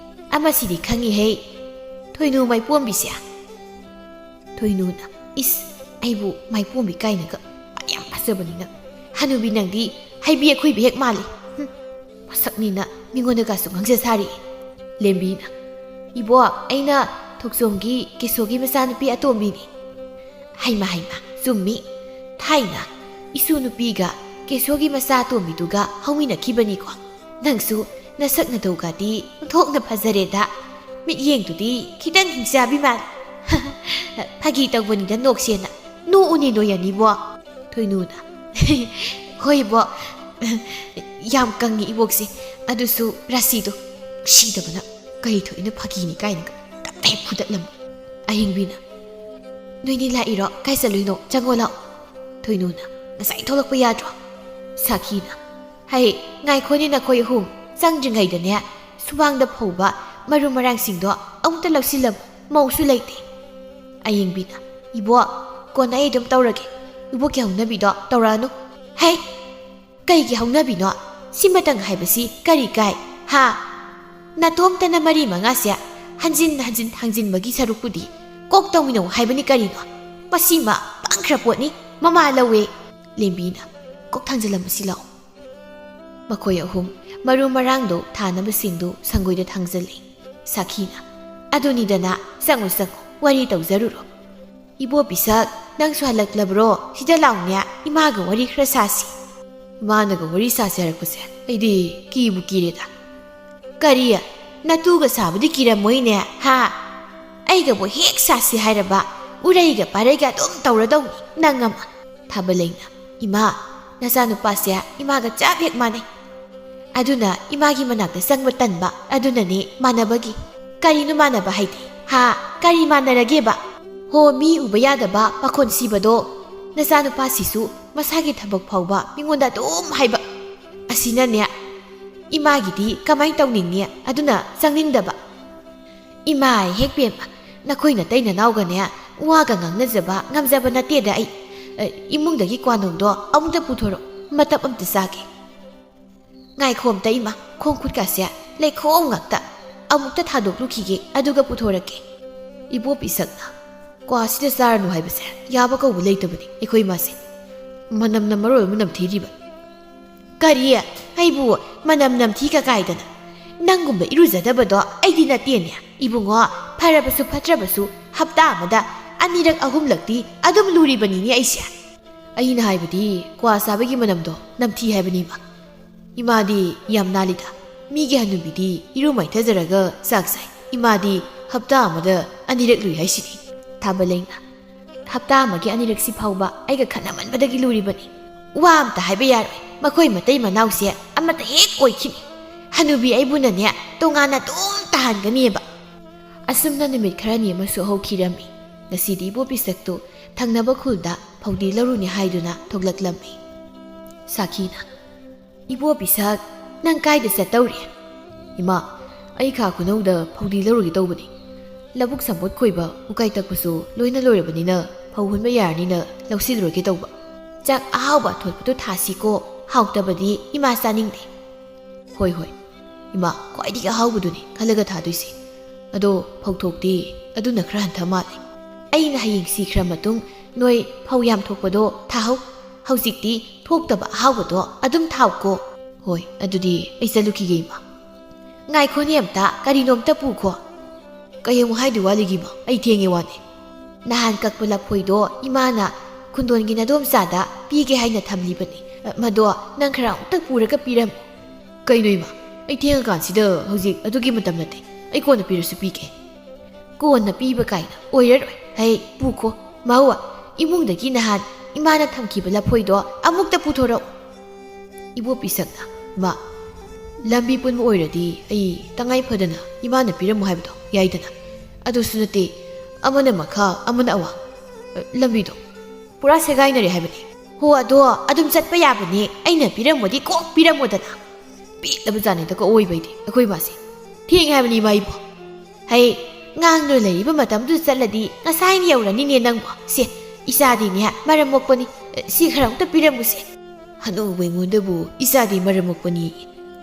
ꯑꯃꯁꯤꯗꯤ ꯈꯪꯉꯤꯍꯦ ꯊꯣꯏꯅꯨ ꯃꯥꯏꯄꯣꯝꯕꯤꯁꯦ ꯊꯣꯏꯅꯨꯅ ꯏꯁ ꯑꯩꯕꯨ ꯃꯥꯏꯄꯣꯝꯕꯤ ꯀꯥꯏꯅꯒ ꯌꯥꯝ ꯐꯖꯕꯅꯤꯅ ꯍꯅꯨꯕꯤ ꯅꯪꯗꯤ ꯍꯩꯕꯤ ꯑꯩꯈꯣꯏꯕꯤ ꯍꯦꯛ ꯃꯥꯜꯂꯤ ꯃꯁꯛꯅꯤꯅ ꯃꯤꯉꯣꯟꯗꯒꯁꯨ ꯉꯥꯡꯖ ꯁꯥꯔꯤ ꯂꯦꯝꯕꯤꯅ 이보 ꯑꯩꯅ ꯊꯣꯛꯆꯣꯝꯒꯤ ꯀꯦꯁꯣꯒꯤ ꯃꯆꯥꯅꯨꯄꯤ ꯑꯇꯣꯝꯕꯤꯅꯤ ꯍꯩꯃ ꯍꯩꯃ ꯆꯨꯝꯃꯤ ꯊꯥꯏꯅ 이수 ꯅꯨꯄꯤꯒ ꯀꯦꯁꯣꯒꯤ ꯃꯆꯥ ꯑꯇꯣꯝꯕꯤꯗꯨꯒ ꯍꯧꯃꯤꯟꯅꯈꯤꯕꯅꯤꯀꯣ ꯅꯪꯁꯨ ꯅꯁꯛ ꯅꯇꯧꯒꯗꯤ ꯑꯣꯟꯊꯣꯛꯅ ꯐꯖꯔꯦꯗ ꯃꯤꯠꯌꯦꯡꯗꯨꯗꯤ ꯈꯤꯇꯪ ꯍꯤꯡꯆꯥꯕꯤ ꯃꯥꯜꯂꯤ ꯐꯥꯒꯤ ꯇꯧꯕꯅꯤꯗ ꯅꯣꯛꯁꯦꯅ ꯅꯣꯛꯎꯅꯦ ꯅꯣꯏ ꯑꯅꯤꯕꯣ ꯊꯣꯏꯅꯨꯅ ꯍꯣꯏ ꯏꯕꯣ ꯌꯥꯝ ꯀꯪꯉꯤ 이복ꯁꯤ ꯑꯗꯨꯁꯨ ꯔꯥꯁꯤꯗꯣ ꯁꯤꯗꯕꯅ ꯀꯔꯤ ꯊꯣꯛꯏꯅ ꯐꯥꯒꯤꯅꯤ ꯀꯥꯏꯅꯒ ꯇꯞꯇ ꯍꯦꯛ ꯐꯨꯗꯠꯂꯝꯃꯤ ꯑꯌꯦꯡꯕꯤꯅ ꯅꯣꯏꯅꯤ ꯂꯥꯛꯏꯔꯣ ꯀꯥꯏ ꯆꯠꯂꯨꯏꯅꯣ ꯆꯪꯉꯣ ꯂꯥꯛꯑꯣ ꯊꯣꯏꯅꯨꯅ ꯉꯁꯥꯏ ꯊꯣꯛꯂꯛꯄ ꯌꯥꯗ꯭ꯔꯣ ꯁꯥꯈꯤꯅ ꯍꯩ ꯉꯥꯏꯈꯣꯅꯦ ꯅꯈꯣꯏ ꯑꯍꯨꯝ ꯆꯪꯗ꯭ꯔꯤꯉꯩꯗꯅꯦ ꯁꯨꯃꯥꯡꯗ ꯐꯧꯕ ꯃꯔꯨ ꯃꯔꯥꯡꯁꯤꯡꯗꯣ ꯑꯃꯨꯛꯇ ꯂꯧꯁꯤꯜꯂꯝꯃꯨ ꯃꯧꯁꯨ ꯂꯩꯇꯦ ꯑꯌꯦꯡꯕꯤꯅ 이보 ꯀꯣꯟꯅ ꯑꯩ ꯑꯗꯨꯝ ꯇꯧꯔꯒꯦ 이복ꯒꯤ ꯍꯧꯅꯕꯤꯗꯣ ꯇꯧꯔꯛꯑꯅꯨ ꯍꯩ ꯀꯩꯒꯤ ꯍꯧꯅꯕꯤꯅꯣ ꯁꯤꯃꯇꯪ ꯍꯥꯏꯕꯁꯤ ꯀꯔꯤ ꯀꯥꯏ ꯍꯥ ꯅꯇꯣꯝꯇꯅ ꯃꯔꯤ ꯃꯉꯥꯁꯦ ꯍꯟꯖꯤꯟ ꯍꯟꯖꯤꯟ ꯊꯥꯡꯖꯤꯟꯕꯒꯤ ꯁꯔꯨꯛꯄꯨꯗꯤ ꯀꯣꯛ ꯇꯧꯃꯤꯟꯅꯧ ꯍꯥꯏꯕꯅꯤ ꯀꯔꯤꯅꯣ ꯃꯁꯤꯃ ꯄꯥꯡꯈ꯭ꯔ ꯄꯣꯠꯅꯤ ꯃꯃꯥ ꯂꯧꯋꯦ ꯂꯦꯝꯕꯤꯅ ꯀꯣꯛ ꯊꯥꯡꯖꯤꯜꯂꯝꯕꯁꯤ ꯂꯥꯛꯑꯣ ꯃꯈꯣꯏ ꯑꯍꯨꯝ ꯃꯔꯨ ꯃꯔꯥꯡꯗꯣ ꯊꯥꯅꯕꯁꯤꯡꯗꯨ ꯁꯪꯒꯣꯏꯗ ꯊꯥꯡꯖꯜꯂꯤ ꯁꯥꯈꯤꯅ ꯑꯗꯨꯅꯤꯗꯅ ꯆꯪꯉꯨ ꯆꯪꯉꯨ ꯋꯥꯔꯤ ꯇꯧꯖꯔꯨꯔꯣ 이보 ꯄꯤꯁꯛ ꯅꯪꯁꯨ ꯍꯜꯂꯛꯂꯕ꯭ꯔꯣ ꯁꯤꯗ ꯂꯥꯎꯅꯦ ꯏꯃꯥꯒ ꯋꯥꯔꯤ ꯈꯔ ꯁꯥꯁꯤ ꯏꯃꯥꯅꯒ ꯋꯥꯔꯤ ꯁꯥꯁꯤ ꯍꯥꯏꯔꯛꯄꯁꯦ ꯑꯩꯗꯤ ꯀꯤꯕꯨ ꯀꯤꯔꯦꯗ ꯀꯔꯤ ꯅꯇꯨꯒ ꯁꯥꯕꯗꯤ ꯀꯤꯔꯝꯃꯣꯏꯅꯦ ꯍꯥ ꯑꯩꯒꯕꯨ ꯍꯦꯛ ꯁꯥꯁꯤ ꯍꯥꯏꯔꯕ ꯎꯔꯩꯒ ꯄꯥꯔꯩꯒ ꯑꯗꯨꯝ ꯇꯧꯔꯗꯧꯅꯤ ꯅꯪ ꯑꯃ ꯊꯥꯕꯂꯩꯅ ꯏꯃꯥ ꯅꯆꯥꯅꯨꯄꯥꯁꯦ ꯏꯃꯥꯒ ꯆꯞ ꯍꯦꯛ ꯃꯥꯟꯅꯩ ꯑꯗꯨꯅ ꯏꯃꯥꯒꯤ ꯃꯅꯥꯛꯇ ꯆꯪꯕ ꯇꯟꯕ ꯑꯗꯨꯅꯅꯦ ꯃꯥꯟꯅꯕꯒꯤ ꯀꯔꯤꯅꯣ ꯃꯥꯟꯅꯕ ꯍꯥꯏꯗꯤ ꯍꯥ ꯀꯔꯤ ꯃꯥꯟꯅꯔꯒꯦꯕ ꯍꯣ ꯃꯤ ꯎꯕ ꯌꯥꯗꯕ ꯄꯥꯈꯣꯟ ꯁꯤꯕꯗꯣ ꯅꯆꯥꯅꯨꯄꯥꯁꯤꯁꯨ ꯃꯁꯥꯒꯤ ꯊꯕꯛ ꯐꯥꯎꯕ ꯃꯤꯉꯣꯟꯗ ꯑꯗꯨꯝ ꯍꯥꯏꯕ ꯑꯁꯤꯅꯅꯦ 이마ꯒꯤꯗꯤ ꯀꯃꯥꯏ ꯇꯧꯅꯤꯡꯅꯤ ꯑꯗꯨꯅ ꯆꯪꯅꯤꯡꯗꯕ 이마 ꯍꯦꯛ ꯄꯦꯝꯃ ꯅꯈꯣꯏ ꯅꯇꯩ ꯅꯅꯥꯎꯒꯅꯦ ꯋꯥꯒ ꯉꯥꯡꯅꯖꯕ ꯉꯝꯖꯕ ꯅꯠꯇꯦꯗ ꯑꯩ 이munꯗꯒꯤ ꯀ꯭ꯋꯥꯅꯧꯗꯣ ꯑꯃꯨꯛꯇ ꯄꯨꯊꯣꯔꯛ ꯃꯇꯞ ꯑꯝꯇ ꯆꯥꯒꯦ ꯉꯥꯏꯈꯣꯝꯇ 이마 ꯈꯣꯡ ꯈꯨꯠꯀꯥꯁꯦ ꯂꯩꯈꯣꯝ ꯉꯥꯛꯇ ꯑꯃꯨꯛꯇ ꯊꯥꯗꯣꯛꯂꯨꯈꯤꯒꯦ ꯑꯗꯨꯒ ꯄꯨꯊꯣꯔꯛꯀꯦ ꯏꯕꯣꯞ ꯏꯁꯛꯅ ꯀ꯭ꯋꯥꯁꯤꯗ ꯆꯥꯔꯅꯨ ꯍꯥꯏꯕꯁꯦ ꯌꯥꯕ ꯀꯧꯕ ꯂꯩꯇꯕꯅꯤ ꯑꯩꯈꯣꯏ ꯃꯥꯁꯦ ꯃꯅꯝꯅ ꯃꯔꯣꯜ ꯑꯃ ꯅꯝꯊꯤꯔꯤꯕ ꯀꯔꯤ ꯑꯩꯕꯨ ꯃꯅꯝ ꯅꯝꯊꯤꯒ ꯀꯥꯏꯗꯅ ꯅꯪꯒꯨꯝꯕ ꯏꯔꯨꯖꯗꯕꯗꯣ ꯑꯩꯗꯤ ꯅꯠꯇꯦꯅꯦ ꯏꯕꯨꯡꯉꯣ ꯐꯔꯕꯁꯨ ꯐꯠꯇ꯭ꯔꯕꯁꯨ ꯍꯞꯇꯥ ꯑꯃꯗ ꯑꯅꯤꯔꯛ ꯑꯍꯨꯝꯂꯛꯇꯤ ꯑꯗꯨꯝ ꯂꯨꯔꯤꯕꯅꯤꯅꯦ ꯑꯩꯁꯦ ꯑꯩꯅ ꯍꯥꯏꯕꯗꯤ ꯀ꯭ꯋꯥ ꯆꯥꯕꯒꯤ ꯃꯅꯝꯗꯣ ꯅꯝꯊꯤ ꯍꯥꯏꯕꯅꯤꯕ 이마디 얌날이다. 미게 하누비디 이루 마이타자라가 싹사이. 이마디 합다 아마다 아니렉 루이 하시니. 타발랭나. 합다 아마게 아니렉 시파우바 아이가 카나만 바닥이 루리버니. 우암다 하이베야로이. 마코이 마타이 마나우시에 아마타 헥 오이키니. 하누비 아이부나냐 똥하나 똥따한 가니에바. 아슴나 누밋 카라니 마수 호키라미. 나시디 보비색도 당나바 쿨다 파우디 라루니 하이두나 독락람미. 사키나. 이보 비삭 난 까이드 셋다우리 이마 아이카 구노우다 파우디 러루기 떠우버니 라북 삼봇 코이바 우까이 딱부수 로이나 로이라버니나 파우 훈바 야르니나 럭시드로기 떠우바 짝 아하우바 톨부도 타시고 하욱다버디 이마 싸닝데 호이호이 이마 kwa이디가 하우부두니 칼라가 타두이시 아도 파우톡디 아두나 크라 한타 마레 아이나 하잉 시크라 마tung 노이 파우 얌 톡버도 타하우 ꯍꯧꯖꯤꯛꯇꯤ ꯊꯣꯛꯇꯕ ꯑꯍꯥꯎꯕꯗꯣ ꯑꯗꯨꯝ ꯊꯥꯎꯀꯣ ꯍꯣꯏ ꯑꯗꯨꯗꯤ ꯑꯩ ꯆꯠꯂꯨꯈꯤꯒꯦ ꯏꯃꯥ ꯉꯥꯏꯈꯣꯅꯦ ꯑꯝꯇ ꯀꯔꯤꯅꯣꯝꯇ ꯄꯨꯈꯣ ꯀꯩꯌꯦꯡ ꯍꯥꯏꯗꯤ ꯋꯥꯠꯂꯤꯒꯤꯃ ꯑꯩ ꯊꯦꯡꯉꯦ ꯋꯥꯅꯦ ꯅꯍꯥꯟ ꯀꯛꯄ ꯂꯐꯣꯏꯗꯣ ꯏꯃꯥꯅ ꯈꯨꯟꯗꯣꯟꯒꯤ ꯅꯗꯣꯝꯆꯥꯗ ꯄꯤꯒꯦ ꯍꯥꯏꯅ ꯊꯝꯂꯤꯕꯅꯤ ꯃꯗꯣ ꯅꯪ ꯈꯔ ꯑꯃꯨꯛꯇ ꯄꯨꯔꯒ ꯄꯤꯔꯝꯃꯨ ꯀꯩꯅꯣ ꯏꯃꯥ ꯑꯩ ꯊꯦꯡꯉꯀꯥꯟꯁꯤꯗ ꯍꯧꯖꯤꯛ ꯑꯗꯨꯒꯤ ꯃꯇꯝ ꯅꯠꯇꯦ ꯑꯩ ꯀꯣꯟꯅ ꯄꯤꯔꯁꯨ ꯄꯤꯒꯦ ꯀꯣꯟꯅ ꯄꯤꯕ ꯀꯥꯏꯅ ꯑꯣꯏꯔꯔꯣꯏ ꯍꯩ ꯄꯨꯈꯣ ꯃꯥꯋꯥ ꯏꯃꯨꯡꯗꯒꯤ ꯅꯍꯥꯟ 이마나 탐키블 라포이도 아묵다 부토록 이보 비삭나 마 lambi punmu oiradi ai tangai phadana imana piramu haibdo yaidana adu sunati amana makha amana awa lambi do pura segai nari haibani ho ado adum chatpa yabani aina piramodi ko piramodana pi labjani da ko oibaidi akoi masi thing haibani mai bo hai ngang no leiba matam du chatladi ngasai ni yaurani ne nang bo se isadi ni maramokpani si kharang ta piramusi hanu wengundabu isadi maramokpani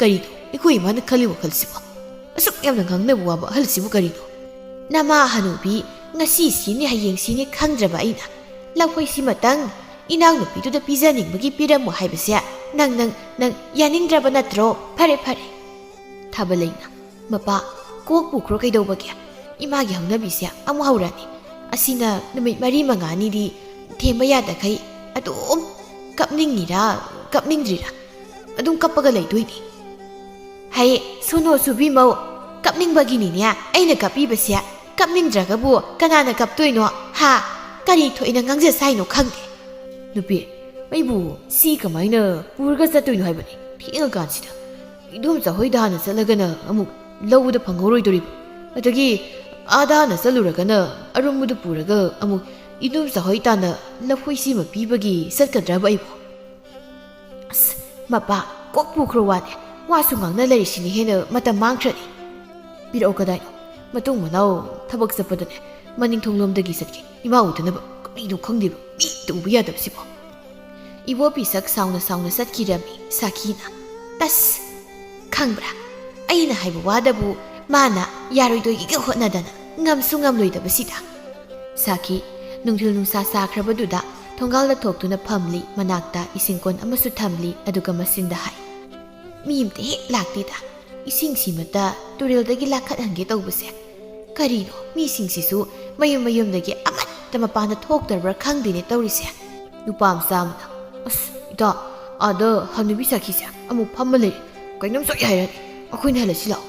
karido ikoi mana khali wakhal sibo asuk yamna ngangne buwa hal sibu karido nama hanubi ngasi sini hayeng sini khangdraba ina lakhoi si matang inang nupi tu da pizaning bagi piramu haibasya nang yaningdraba natro phare phare thabalaina mapa kok pukro kaidau bagya imagi hangnabi sya amu haurani asina numit mari mangani di themba yada khai adum kapningira kapningdrira adum kappaga leidoini hai sono subi mau kapning bagini nya aina kapi basya kapningdraga bu kanana kaptoino ha kari thoina ngangje saino khangde nupi maibu si kamaina purga chatoino haibani thinga kansida idum chahoida na chalagana amuk lawuda phangoroi dori adagi adana chaluragana arumudu puraga amuk idum chahoita na lafoi si ma pibagi satkadraba ibo mapa kok pukro wane wasu ngangna larisini hena mata mangthrani biro kadai matung manau thabak sapadane maning thonglomdagi satki ima utanaba kaino khangdiba mi tubu yadabsibo ibo pisak sauna satkirami sakina tas khangbra aina haiba wadabu mana yaroidoi gi hotnadana ngamsu ngamloidabasida saki nungthil nungsa sakhrabaduda thongalda thoktuna phamli manakta isingkon amasu thamli aduga masinda hai mimte hek laktida ising simata turildagi lakhat hange tawbase karino mi singsisu mayum dagi amat tamapana thokdarbra khangdine tawrise nupam samna as ida ada hanubi sakisa amu phamale kainom so yairani akhoi halasi law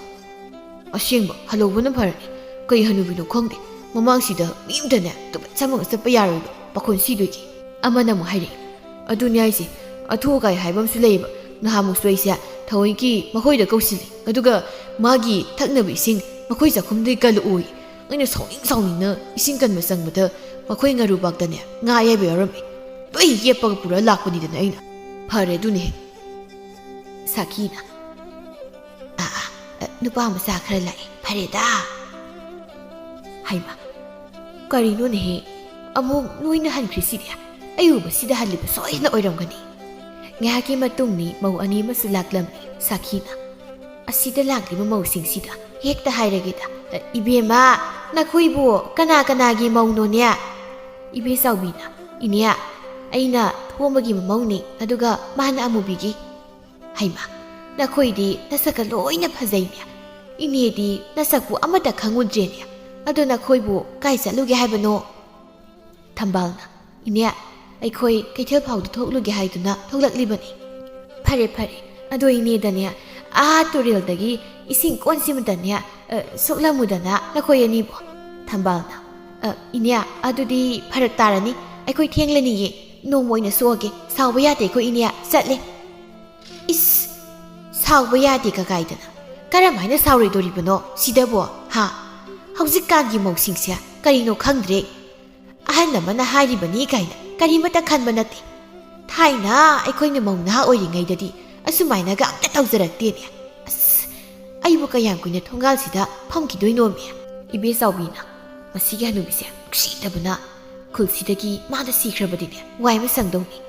asengba halobuna pharani kai hanubino khongde mamangsida mimdane to chamang sapa yaroi pakhon sidogi amana mu haire aduni aise athu kai haibam su leiba nahamu soisa thawiki makhoi da kausili aduga magi thaknabi sing makhoi jakhumdei kal oi aina sawning na ising kan masangmada makhoi ngaru bakdane nga yebe yarami doi yepag pura lakpani dana aina phare duni sakina nupa masa khara lai phare da haima karino ne amuk noina hankrisidia ayuba sida haliba soina oiramgani ngahaki matungni mau ani masu laklam sakina asida lakliba mau singsida ꯍꯦꯛꯇ ꯍꯥꯏꯔꯒꯦꯗ ꯏꯕꯦꯝꯃ ꯅꯈꯣꯏꯕꯨ ꯀꯅꯥꯒꯤ ꯃꯧꯅꯣꯅꯦ ꯏꯕꯦ ꯆꯥꯎꯕꯤꯅ ꯏꯅꯦ ꯑꯩꯅ ꯊꯣꯝꯕꯒꯤ ꯃꯃꯧꯅꯤ ꯑꯗꯨꯒ ꯃꯥꯅ ꯑꯃꯨꯕꯤꯒꯤ ꯍꯩꯃ ꯅꯈꯣꯏꯗꯤ ꯅꯁꯛꯀ ꯂꯣꯏꯅ ꯐꯖꯩꯅꯦ ꯏꯅꯦꯗꯤ ꯅꯁꯛꯄꯨ ꯑꯃꯠꯇ ꯈꯪꯉꯨꯗ꯭ꯔꯦꯅꯦ ꯑꯗꯣ ꯅꯈꯣꯏꯕꯨ ꯀꯥꯏ ꯆꯠꯂꯨꯒꯦ ꯍꯥꯏꯕꯅꯣ ꯊꯝꯕꯥꯜꯅ ꯏꯅꯦ ꯑꯩꯈꯣꯏ ꯀꯩꯊꯦꯜ ꯐꯥꯎꯗ ꯊꯣꯛꯂꯨꯒꯦ ꯍꯥꯏꯗꯨꯅ ꯊꯣꯛꯂꯛꯂꯤꯕꯅꯤ ꯐꯔꯦ ꯑꯗꯣ ꯏꯅꯦꯗꯅꯦ ꯇꯨꯔꯦꯜꯗꯒꯤ ꯏꯁꯤꯡ ꯀꯣꯟꯁꯤꯃꯗꯅꯦ ꯁꯣꯛꯂꯝꯃꯨꯗꯅ ꯅꯈꯣꯏ ꯑꯅꯤꯕꯨ ꯊꯝꯕꯥꯜꯅ ꯏꯅꯦ ꯑꯗꯨꯗꯤ ꯐꯔꯛ ꯇꯥꯔꯅꯤ ꯑꯩꯈꯣꯏ ꯊꯦꯡꯂꯅꯤꯌꯦ ꯅꯣꯡꯃ ꯑꯣꯏꯅ ꯁꯣꯛꯑꯒꯦ ꯁꯥꯎꯕ ꯌꯥꯗꯦ ꯑꯩꯈꯣꯏ ꯏꯅꯦ ꯆꯠꯂꯦ ꯏꯁ ꯁꯥꯎꯕ ꯌꯥꯗꯦ ꯀꯀꯥꯏꯗꯅ ꯀꯔꯝꯍꯥꯏꯅ ꯁꯥꯎꯔꯣꯏꯗꯣꯔꯤꯕꯅꯣ ꯁꯤꯗꯕꯣ ꯍꯥ ꯍꯧꯖꯤꯛꯀꯥꯟꯒꯤ ꯃꯧꯁꯤꯡꯁꯦ ꯀꯔꯤꯅꯣ ꯈꯪꯗ꯭ꯔꯦ ꯑꯍꯜ ꯑꯃꯅ ꯍꯥꯏꯔꯤꯕꯅꯤ ꯀꯥꯏꯅ ꯀꯔꯤꯃꯠꯇ ꯈꯟꯕ ꯅꯠꯇꯦ ꯊꯥꯏꯅ ꯑꯩꯈꯣꯏꯅ ꯃꯧ ꯅꯍꯥ ꯑꯣꯏꯔꯤꯉꯩꯗꯗꯤ ꯑꯁꯨꯃꯥꯏꯅꯒ ꯑꯝꯇ ꯇꯧꯖꯔꯛꯇꯦꯅꯦ ꯑꯁ ꯑꯩꯕꯨ ꯀꯌꯥꯝ ꯀꯨꯏꯅ ꯊꯣꯡꯒꯥꯜꯁꯤꯗ ꯐꯝꯈꯤꯗꯣꯏꯅꯣꯃꯦ ꯏꯕꯦ ꯆꯥꯎꯕꯤꯅ ꯃꯁꯤꯒꯤ ꯍꯅꯨꯕꯤꯁꯦ ꯅꯨꯡꯁꯤꯗꯕꯅ ꯈꯨꯜꯁꯤꯗꯒꯤ ꯃꯥꯗ ꯁꯤꯈ꯭ꯔꯕꯗꯤꯅꯦ ꯋꯥꯏ ꯑꯃ ꯁꯪꯗꯧꯅꯤ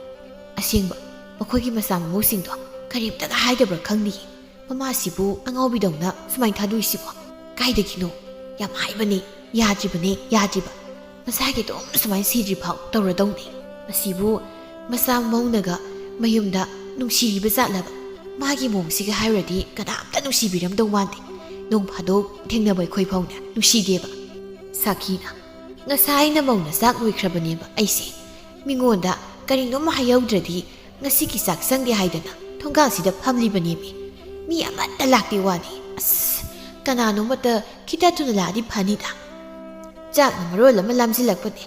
ꯑꯁꯦꯡꯕ ꯃꯈꯣꯏꯒꯤ ꯃꯆꯥ ꯃꯃꯧꯁꯤꯡꯗꯣ ꯀꯔꯤꯝꯇꯒ ꯍꯥꯏꯗꯕ꯭ꯔꯥ ꯈꯪꯗꯤꯌꯦ ꯃꯃꯥꯁꯤꯕꯨ ꯑꯉꯥꯎꯕꯤꯗꯧꯅ ꯁꯨꯃꯥꯏꯅ ꯊꯥꯗꯣꯏꯁꯤꯕꯣ ꯀꯥꯏꯗꯒꯤꯅꯣ ꯌꯥꯝ ꯍꯥꯏꯕꯅꯦ ꯌꯥꯗ꯭ꯔꯤꯕ ꯃꯁꯥꯒꯤ ꯑꯗꯨꯝ ꯁꯨꯃꯥꯏꯅ ꯁꯤꯗ꯭ꯔꯤꯐꯥꯎ ꯇꯧꯔꯗꯧꯅꯤ ꯃꯁꯤꯕꯨ ꯃꯆꯥ ꯃꯃꯧꯅꯒ ꯃꯌꯨꯝꯗ ꯅꯨꯡꯁꯤꯔꯤꯕ ꯖꯥꯠꯂꯕ ꯃꯥꯒꯤ ꯃꯑꯣꯡꯁꯤꯒ ꯍꯥꯏꯔꯨꯔꯗꯤ ꯀꯅꯥꯝꯇ ꯅꯨꯡꯁꯤꯕꯤꯔꯝꯗꯧ ꯃꯥꯟꯗꯦ ꯅꯣꯡ ꯐꯥꯗꯣꯛ ꯊꯦꯡꯅꯕ ꯑꯩꯈꯣꯏ ꯐꯥꯎꯅ ꯅꯨꯡꯁꯤꯗꯦꯕ ꯁꯥꯈꯤꯅ ꯉꯁꯥꯏꯅ ꯃꯧꯅ ꯆꯥꯛ ꯂꯣꯏꯈ꯭ꯔꯕꯅꯦꯕ ꯑꯩꯁꯦ ꯃꯤꯉꯣꯟꯗ ꯀꯔꯤꯅꯣꯝ ꯍꯥꯏꯍꯧꯗ꯭ꯔꯗꯤ ꯉꯁꯤꯒꯤ ꯆꯥꯛ ꯆꯪꯒꯦ ꯍꯥꯏꯗꯅ ꯊꯣꯡꯒꯥꯜꯁꯤꯗ ꯐꯝꯂꯤꯕꯅꯦꯃꯤ ꯃꯤ ꯑꯃꯠꯇ ꯂꯥꯛꯇꯦ ꯋꯥꯅꯤ ꯑꯁ ꯀꯅꯥꯅꯣꯃꯠꯇ ꯈꯤꯇ ꯊꯨꯅ ꯂꯥꯛꯑꯗꯤ ꯐꯅꯤꯗ ꯆꯥꯛꯅ ꯃꯔꯣꯜ ꯑꯃ ꯂꯥꯝꯁꯤꯜꯂꯛꯄꯅꯦ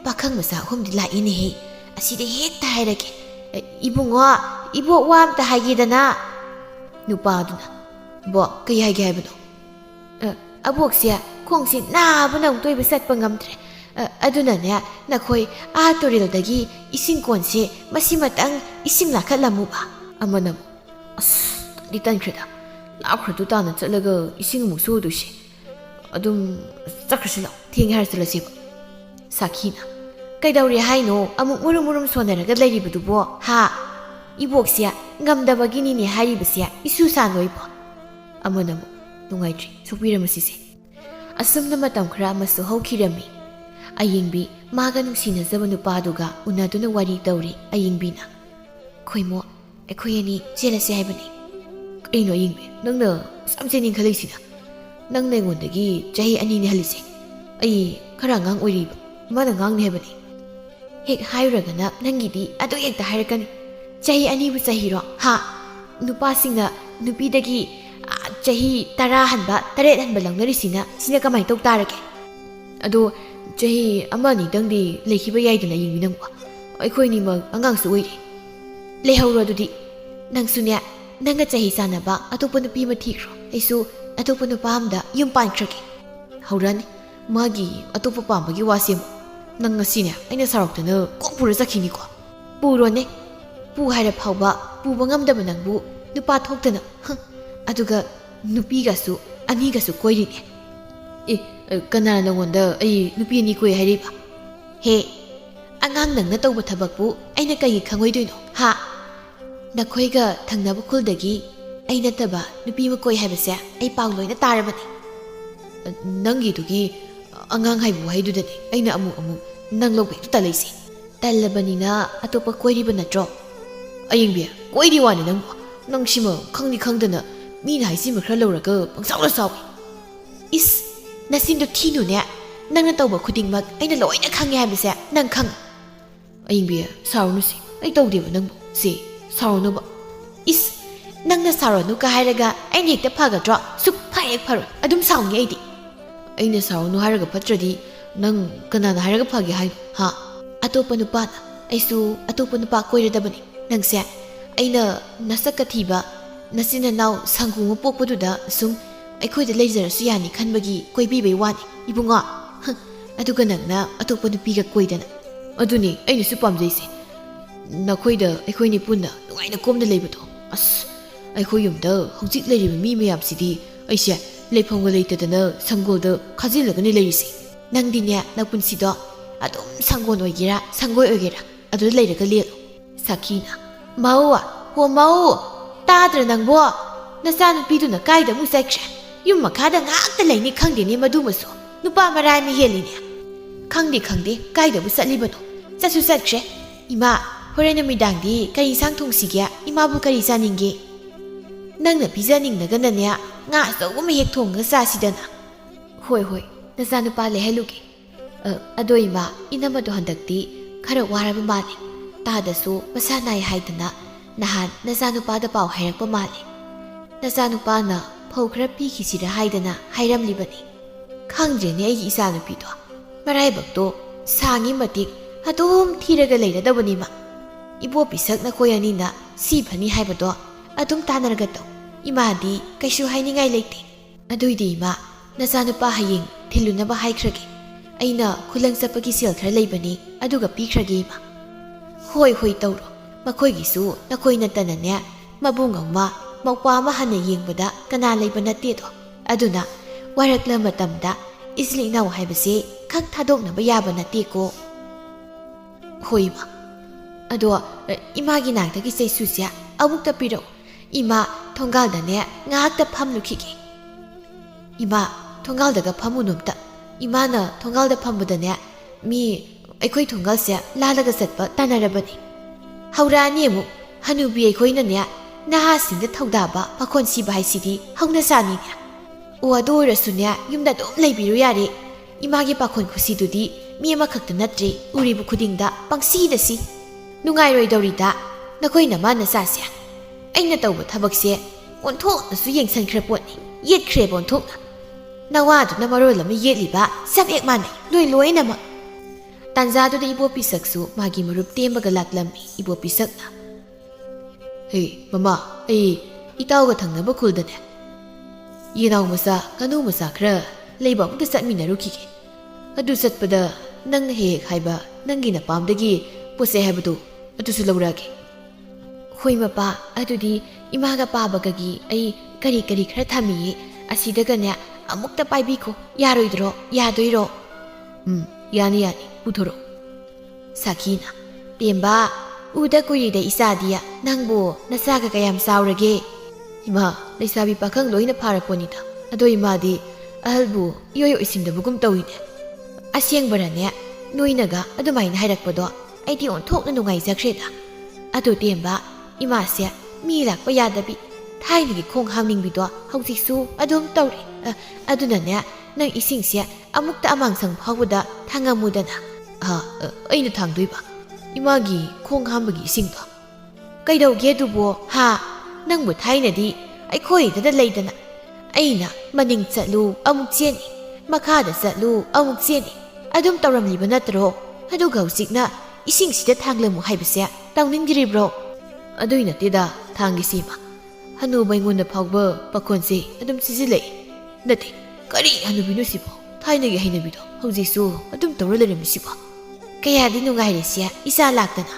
ꯄꯥꯈꯪ ꯃꯆꯥ ꯑꯍꯨꯝꯗꯤ ꯂꯥꯛꯏꯅꯦꯍꯦ ꯑꯁꯤꯗ ꯍꯦꯛꯇ ꯍꯥꯏꯔꯒꯦ ꯏꯕꯨꯡꯉꯣ ꯏꯕꯣꯛ ꯋꯥ ꯑꯝꯇ ꯍꯥꯏꯒꯦꯗꯅ ꯅꯨꯄꯥꯗꯨꯅ ꯕꯣꯛ ꯀꯩ ꯍꯥꯏꯒꯦ ꯍꯥꯏꯕꯅꯣ ꯑꯕꯣꯛꯁꯦ ꯈꯣꯡꯁꯦ ꯅꯥꯕꯅ ꯑꯃꯨꯛꯇꯣꯏꯕ ꯆꯠꯄ ꯉꯝꯗ꯭ꯔꯦ ꯑꯗꯨꯅꯅꯦ ꯅꯈꯣꯏ ꯇꯨꯔꯦꯜꯗꯒꯤ ꯏꯁꯤꯡ ꯀꯣꯟꯁꯦ ꯃꯁꯤꯃꯇꯪ ꯏꯁꯤꯡ ꯂꯥꯛꯈꯠꯂꯝꯃꯨꯕ ꯑꯃꯅ ꯑꯁ ꯇꯟꯈ꯭ꯔꯦꯗ ꯂꯥꯞꯈ꯭ꯔꯗꯨ ꯇꯥꯅ ꯆꯠꯂꯒ ꯏꯁꯤꯡ ꯑꯃꯨꯛ ꯁꯨꯗꯣꯏꯁꯦ ꯑꯗꯨꯝ ꯆꯠꯈ꯭ꯔꯁꯤ ꯂꯥꯎ ꯊꯦꯡꯉꯦ ꯍꯥꯏꯔ ꯆꯠꯂꯁꯦꯕ ꯁꯥꯈꯤꯅ ꯀꯩꯗꯧꯔꯦ ꯍꯥꯏꯅꯣ ꯑꯃꯨꯛ ꯃꯨꯔꯨꯝ ꯁꯣꯟꯅꯔꯒ ꯂꯩꯔꯤꯕꯗꯨꯕꯣ ꯍꯥ ꯏꯕꯣꯛꯁꯦ ꯉꯝꯗꯕꯒꯤꯅꯤꯅꯦ ꯍꯥꯏꯔꯤꯕꯁꯦ ꯏꯁꯨ ꯁꯥꯅꯣꯏꯕꯣ ꯑꯃꯅ ꯑꯃꯨꯛ ꯅꯨꯡꯉꯥꯏꯇ꯭ꯔꯤ ꯁꯣꯛꯄꯤꯔꯝꯃꯁꯤꯁꯦ ꯑꯁꯨꯝꯅ ꯃꯇꯝ ꯈꯔ ꯑꯃꯁꯨ ꯍꯧꯈꯤꯔꯝꯃꯤ ꯑꯌꯤꯡꯕꯤ ꯃꯥꯒ ꯅꯨꯡꯁꯤꯅꯖꯕ ꯅꯨꯄꯥꯗꯨꯒ ꯎꯅꯗꯨꯅ ꯋꯥꯔꯤ ꯇꯧꯔꯤ ꯑꯌꯤꯡꯕꯤꯅ ꯈꯣꯏꯃꯣ ꯑꯩꯈꯣꯏ ꯑꯅꯤ ꯆꯦꯜꯂꯁꯦ ꯍꯥꯏꯕꯅꯤ ꯀꯩꯅꯣ ꯑꯌꯤꯡꯕꯤ ꯅꯪꯅ ꯑꯁꯨꯝ ꯆꯦꯟꯅꯤꯡꯈꯠꯂꯛꯏꯁꯤꯅ ꯅꯪꯅ ꯑꯩꯉꯣꯟꯗꯒꯤ ꯆꯍꯤ 2ꯅꯤ ꯍꯜꯂꯤꯁꯦ ꯑꯩ ꯈꯔ ꯑꯉꯥꯡ ꯑꯣꯏꯔꯤꯕ ꯃꯥꯅ ꯉꯥꯡꯅꯤ ꯍꯥꯏꯕꯅꯤ ꯍꯦꯛ ꯍꯥꯏꯔꯨꯔꯒꯅ ꯅꯪꯒꯤꯗꯤ ꯑꯗꯨ ꯍꯦꯛꯇ ꯍꯥꯏꯔꯛꯀꯅꯤ ꯆꯍꯤ 2ꯕꯨ ꯆꯍꯤꯔꯣ ꯍꯥ ꯅꯨꯄꯥꯁꯤꯡꯅ ꯅꯨꯄꯤꯗꯒꯤ ꯆꯍꯤ 10 हन्बा 8 हन्बा लंगनरिसिना सिना कमाय तौ तारगे अदो चही 1-2 लेखिबा याइदना यिंगबि नंगबा अखोइनि मग अंगांसु ओइरि लेहौरो दुदि नंगसुने नंगा चही सानबा अतोपा नुपि मा थिख्रो ऐसु अतोपा नुपा अमदा युम पानख्रगे हौरानि मागी अतोपा पामबगी वासेम नंगा सिने अइना सारक्तना कोपुरा जखिनिको पुरोने पु हाइरा फावबा पुबा ngamdaba nangbu nupa thoktana aduga nupigasu anigasu koirine kana nangonda ai nupi ani koi hairiba he angang nangna tawba thabakpu aina kai khangoidoino ha nakhoiga thangnaba khuldagi aina taba nupi ma koi haibase ai paw loina tarabani nangi dugi angang haibu haidudani aina amu nang logbe taleisi talabanina atopa koiriba natro ayingbi koiri wani nang sima khangni khangdana Meena हाइसिम खरा लौरग पंगसाउला सावी इस नसिंदो थीनु ने नंगना तौबा खुदिंगमक अइना लोइना खंगे हाबिसे नंग खंग अइंबि साउनुसि अइ तौदेबा नंग से साउनुबा इस नंगना साउनु का हाइरगा अइना हेक्ता फागद्रो सुप फायक फरो अदुम साउंगे अइदि अइना साउनु हाइरगा फत्रदि नंग कनाना हाइरगा फागे हाइ हा अतोपा नुपाना अइसु अतोपा नुपा कोइरदबनि नंगसे अइना नसक थीबा नसिना नाउ संगुम पोकपदुदा सुम अखोइदा लेजरसु यानि खनबगी कोइबिबै वानि इबुंगा अदुगा नंगना अतोपा नुपिगा कोइदना अदुनि अइनसु पामजैसे नखोइदा अखोइनि पुन्ना नुगाइना कोमना लेबदो अस अखोइ युमदा हौजिक लेरिबा मी मयामसिदि अइसे लेफंगा लेतदना संगोलदा खाजिलगनि लेरिसि नंदिने नपुनसिदो अदुम संगोन ओइगेरा संगोय ओइगेरा अदुदा लेरगा लेलो साखीना माउवा हो माउ ताद्र नंगबो नसा नुपीदुना काइदा मु चैख्रे ꯌꯨꯝ ꯃꯈꯥꯗ ꯉꯥꯛꯇ ꯂꯩꯅꯤ ꯈꯪꯗꯦꯅꯦ ꯃꯗꯨꯃꯁꯨ ꯅꯨꯄꯥ ꯃꯔꯥꯏ ꯑꯃ ꯍꯦꯜꯂꯤꯅꯦ ꯈꯪꯗꯦ ꯀꯥꯏꯗꯕꯨ ꯆꯠꯂꯤꯕꯅꯣ ꯆꯠꯁꯨ ꯆꯠꯈ꯭ꯔꯦ ꯏꯃꯥ ꯍꯣꯔꯦꯟ ꯅꯨꯃꯤꯗꯥꯡꯗꯤ ꯀꯔꯤ ꯏꯟꯁꯥꯡ ꯊꯣꯡꯁꯤꯒꯦ ꯏꯃꯥꯕꯨ ꯀꯔꯤ ꯆꯥꯅꯤꯡꯒꯦ ꯅꯪꯅ ꯄꯤꯖꯅꯤꯡꯂꯒꯅꯅꯦ ꯉꯥ ꯑꯆꯧꯕ ꯑꯃ ꯍꯦꯛ ꯊꯣꯡꯉꯒ ꯆꯥꯁꯤꯗꯅ ꯍꯣꯏ ꯅꯆꯥꯅꯨꯄꯥ ꯂꯩꯍꯜꯂꯨꯒꯦ ꯑꯗꯣ ꯏꯃꯥ ꯏꯅꯝꯃꯗꯣ ꯍꯟꯗꯛꯇꯤ ꯈꯔ ꯋꯥꯔꯕ ꯃꯥꯜꯂꯦ ꯇꯥꯗꯁꯨ ꯃꯁꯥ ꯅꯥꯏ ꯍꯥꯏꯗꯅ ꯅꯍꯥꯟ ꯅꯆꯥꯅꯨꯄꯥꯗ ꯄꯥꯎ ꯍꯥꯏꯔꯛꯄ ꯃꯥꯜꯂꯦ ꯅꯆꯥꯅꯨꯄꯥꯅ ꯐꯧ ꯈꯔ ꯄꯤꯈꯤꯁꯤꯔ ꯍꯥꯏꯗꯅ ꯍꯥꯏꯔꯝꯂꯤꯕꯅꯤ ꯈꯪꯗ꯭ꯔꯦꯅꯦ ꯑꯩꯒꯤ ꯏꯆꯥꯅꯨꯄꯤꯗꯣ ꯃꯔꯥꯏꯕꯛꯇꯣ ꯁꯥꯡꯉꯤ ꯃꯇꯤꯛ ꯑꯗꯨꯝ ꯊꯤꯔꯒ ꯂꯩꯔꯗꯕꯅꯤꯃ ꯏꯕꯣꯄꯤꯁꯛ ꯅꯈꯣꯏ ꯑꯅꯤꯅ ꯁꯤ ꯐꯅꯤ ꯍꯥꯏꯕꯗꯣ ꯑꯗꯨꯝ ꯇꯥꯟꯅꯔꯒ ꯇꯧ ꯏꯃꯥꯗꯤ ꯀꯩꯁꯨ ꯍꯥꯏꯅꯤꯡꯉꯥꯏ ꯂꯩꯇꯦ ꯑꯗꯨꯏꯗꯤ ꯏꯃꯥ ꯅꯆꯥꯅꯨꯄꯥ ꯍꯌꯦꯡ ꯊꯤꯜꯂꯨꯅꯕ ꯍꯥꯏꯈ꯭ꯔꯒꯦ ꯑꯩꯅ ꯈꯨꯂꯪ ꯆꯠꯄꯒꯤ ꯁꯦꯜ ꯈꯔ ꯂꯩꯕꯅꯤ ꯑꯗꯨꯒ ꯄꯤꯈ꯭ꯔꯒꯦ ꯏꯃꯥ ꯍꯣꯏ ꯇꯧꯔꯣ ꯃꯈꯣꯏꯒꯤꯁꯨ ꯅꯈꯣꯏ ꯅꯠꯇꯅꯅꯦ ꯃꯕꯨꯡ ꯑꯃ ꯃꯧꯄꯥ ꯑꯃ ꯍꯟꯅ ꯌꯦꯡꯕꯗ ꯀꯅꯥ ꯂꯩꯕ ꯅꯠꯇꯦꯗꯣ ꯑꯗꯨꯅ ꯋꯥꯔꯛꯂ ꯃꯇꯝꯗ ꯏꯆꯤꯜ ꯏꯅꯥꯎ ꯍꯥꯏꯕꯁꯦ ꯈꯛ ꯊꯥꯗꯣꯛꯅꯕ ꯌꯥꯕ ꯅꯠꯇꯦꯀꯣ ꯍꯣꯏ ꯏꯃꯥ ꯑꯗꯣ ꯏꯃꯥꯒꯤ ꯅꯥꯛꯇꯒꯤ ꯆꯩꯁꯨꯁꯦ ꯑꯃꯨꯛꯇ ꯄꯤꯔꯛꯎ ꯏꯃꯥ ꯊꯣꯡꯒꯥꯜꯗꯅꯦ ꯉꯥꯏꯍꯥꯛꯇ ꯐꯝꯂꯨꯈꯤꯒꯦ ꯏꯃꯥ ꯊꯣꯡꯒꯥꯜꯗꯒ ꯐꯝꯃꯨꯅꯨꯝꯇ ꯏꯃꯥꯅ ꯊꯣꯡꯒꯥꯜꯗ ꯐꯝꯕꯗꯅꯦ ꯃꯤ ꯑꯩꯈꯣꯏ ꯊꯣꯡꯒꯥꯜꯁꯦ ꯂꯥꯜꯂꯒ ꯆꯠꯄ ꯇꯥꯟꯅꯔꯕꯅꯤ ꯍꯧꯔꯛꯑꯅꯤ ꯑꯃꯨꯛ ꯍꯅꯨꯕꯤ ꯑꯩꯈꯣꯏꯅꯅꯦ ꯅꯍꯥꯁꯤꯡꯗ ꯊꯧꯗꯥꯕ ꯄꯥꯈꯣꯟ ꯁꯤꯕ ꯍꯥꯏꯁꯤꯗꯤ ꯍꯧꯅ ꯁꯥꯅꯤꯅꯦ ꯑꯣ ꯑꯗꯨ ꯑꯣꯏꯔꯁꯨꯅꯦ ꯌꯨꯝꯗ ꯑꯗꯨꯝ ꯂꯩꯕꯤꯔꯨ ꯌꯥꯔꯦ ꯏꯃꯥꯒꯤ ꯄꯥꯈꯣꯟ ꯈꯨꯁꯤꯗꯨꯗꯤ ꯃꯤ ꯑꯃꯈꯛꯇ ꯅꯠꯇ꯭ꯔꯦ ꯎꯔꯤꯕ ꯈꯨꯗꯤꯡꯗ ꯄꯪꯁꯤꯗ ꯁꯤ ꯅꯨꯡꯉꯥꯏꯔꯣꯏꯗꯧꯔꯤꯗ ꯅꯈꯣꯏ ꯅꯃꯥ ꯅꯆꯥꯁꯦ ꯑꯩꯅ ꯇꯧꯕ ꯊꯕꯛꯁꯦ ꯑꯣꯟꯊꯣꯛꯅꯁꯨ ꯌꯦꯡꯁꯟꯈ꯭ꯔ ꯄꯣꯠꯅꯤ ꯌꯦꯠꯈ꯭ꯔꯦꯕ ꯑꯣꯟꯊꯣꯛꯅ ꯅꯋꯥꯗꯨꯅ ꯃꯔꯣꯜ ꯑꯃ ꯌꯦꯠꯂꯤꯕ ꯆꯞ ꯍꯦꯛ ꯃꯥꯟꯅꯩ ꯅꯣꯏ ꯂꯣꯏꯅꯃꯛ ꯇꯥꯟꯖꯥꯗꯨꯗ ꯏꯕꯣꯄꯤꯁꯛꯁꯨ ꯃꯥꯒꯤ ꯃꯔꯨꯞ ꯇꯦꯝꯕꯒ ꯂꯥꯛꯂꯝꯃꯤ ꯏꯕꯣꯄꯤꯁꯛꯅ ꯍꯦ ꯃꯃꯥ ꯑꯩ ꯏꯇꯥꯎꯒ ꯊꯪꯅꯕ ꯈꯨꯜꯗꯅꯦ ꯌꯦꯅꯥꯎ ꯃꯆꯥ ꯉꯥꯅꯨ ꯃꯆꯥ ꯈꯔ ꯂꯩꯕ ꯑꯃꯨꯛꯇ ꯆꯠꯃꯤꯟꯅꯔꯨꯈꯤꯒꯦ ꯑꯗꯨ ꯆꯠꯄꯗ ꯅꯪꯅ ꯍꯦꯛ ꯍꯥꯏꯕ ꯅꯪꯒꯤ ꯅꯄꯥꯝꯗꯒꯤ ꯄꯣꯠꯆꯩ ꯍꯥꯏꯕꯗꯨ ꯑꯗꯨꯁꯨ ꯂꯧꯔꯛꯑꯒꯦ ꯍꯣꯏ ꯃꯄꯥ ꯑꯗꯨꯗꯤ ꯏꯃꯥꯒ ꯄꯥꯕꯒꯒꯤ ꯑꯩ ꯀꯔꯤ ꯈꯔ ꯊꯝꯃꯤꯌꯦ ꯑꯁꯤꯗꯒꯅꯦ ꯑꯃꯨꯛꯇ ꯄꯥꯏꯕꯤꯈꯣ ꯌꯥꯔꯣꯏꯗ꯭ꯔꯣ ꯌꯥꯗꯣꯏꯔꯣ ꯌꯥꯅꯤ ꯄꯨꯊꯣꯔꯛꯑꯣ ꯁꯥꯈꯤꯅ ꯇꯦꯝꯕꯥ ꯎꯗ ꯀꯨꯏꯔꯦꯗ ꯏꯆꯥꯗꯤ ꯅꯪꯕꯨ ꯅꯆꯥꯒ ꯀꯌꯥꯝ ꯆꯥꯎꯔꯒꯦ ꯏꯃꯥ ꯂꯩꯁꯥꯕꯤ ꯄꯥꯈꯪ ꯂꯣꯏꯅ ꯐꯥꯔꯛꯄꯅꯤꯗ ꯑꯗꯣ ꯏꯃꯥꯗꯤ ꯑꯍꯜꯕꯨ ꯏꯑꯣꯏ ꯑꯣꯏꯁꯤꯟꯗꯕꯒꯨꯝ ꯇꯧꯏꯅꯦ ꯑꯁꯦꯡꯕꯔꯅꯦ ꯅꯣꯏꯅꯒ ꯑꯗꯨꯃꯥꯏꯅ ꯍꯥꯏꯔꯛꯄꯗꯣ ꯑꯩꯗꯤ ꯑꯣꯟꯊꯣꯛꯅ ꯅꯨꯡꯉꯥꯏꯖꯈ꯭ꯔꯦꯗ ꯑꯗꯣ ꯇꯦꯝꯕꯥ ꯏꯃꯥꯁꯦ ꯃꯤ ꯂꯥꯛꯄ ꯌꯥꯗꯕꯤ ꯊꯥꯏꯅꯒꯤ ꯈꯣꯡ ꯍꯥꯝꯅꯤꯡꯕꯤꯗꯣ ꯍꯧꯖꯤꯛꯁꯨ ꯑꯗꯨꯝ ꯇꯧꯔꯤ ꯑꯗꯨꯅꯅꯦ ꯅꯪ ꯏꯁꯤꯡꯁꯦ ꯑꯃꯨꯛꯇ ꯑꯃꯥꯡꯁꯪ ꯐꯥꯎꯕꯗ ꯊꯥꯡꯉꯝꯃꯨꯗꯅ ꯑꯩꯅ ꯊꯥꯡꯗꯣꯏꯕ ꯏꯃꯥꯒꯤ ꯈꯣꯡ ꯍꯥꯝꯕꯒꯤ ꯏꯁꯤꯡꯗꯣ ꯀꯩꯗꯧꯒꯦ ꯑꯗꯨꯕꯣ ꯅꯪꯕꯨ ꯊꯥꯏꯅꯗꯤ ꯑꯩꯈꯣꯏꯗꯗ ꯂꯩꯗꯅ ꯑꯩꯅ ꯃꯅꯤꯡ ꯆꯠꯂꯨ ꯑꯃꯨꯛ ꯆꯦꯟꯅꯤ ꯃꯈꯥꯗ ꯆꯠꯂꯨ ꯑꯃꯨꯛ ꯆꯦꯟꯅꯤ ꯑꯗꯨꯝ ꯇꯧꯔꯝꯂꯤꯕ ꯅꯠꯇ꯭ꯔꯣ ꯑꯗꯨꯒ ꯍꯧꯖꯤꯛꯅ ꯏꯁꯤꯡꯁꯤꯗ ꯊꯥꯡꯂꯝꯃꯨ ꯍꯥꯏꯕꯁꯦ ꯇꯧꯅꯤꯡꯗ꯭ꯔꯤꯕ꯭ꯔꯣ ꯑꯗꯨꯏ ꯅꯠꯇꯦꯗ ꯊꯥꯡꯒꯤꯁꯤꯃ ꯍꯅꯨꯕ ꯑꯩꯉꯣꯟꯗ ꯐꯥꯎꯕ ꯄꯥꯈꯣꯟꯁꯦ ꯑꯗꯨꯝ ꯁꯤꯖꯤꯜꯂꯛꯏ ꯅꯠꯇꯦ ꯀꯔꯤ ꯍꯅꯨꯕꯤꯅꯣ ꯁꯤꯕꯣ ꯊꯥꯏꯅꯒꯤ ꯍꯩꯅꯕꯤꯗꯣ ꯍꯧꯖꯤꯛꯁꯨ ꯑꯗꯨꯝ ꯇꯧꯔ ꯂꯩꯔꯝꯃꯤꯁꯤꯕꯣ ꯀꯌꯥꯗꯤ ꯅꯨꯡꯉꯥꯏꯔꯦꯁꯦ ꯏꯆꯥ ꯂꯥꯛꯇꯅ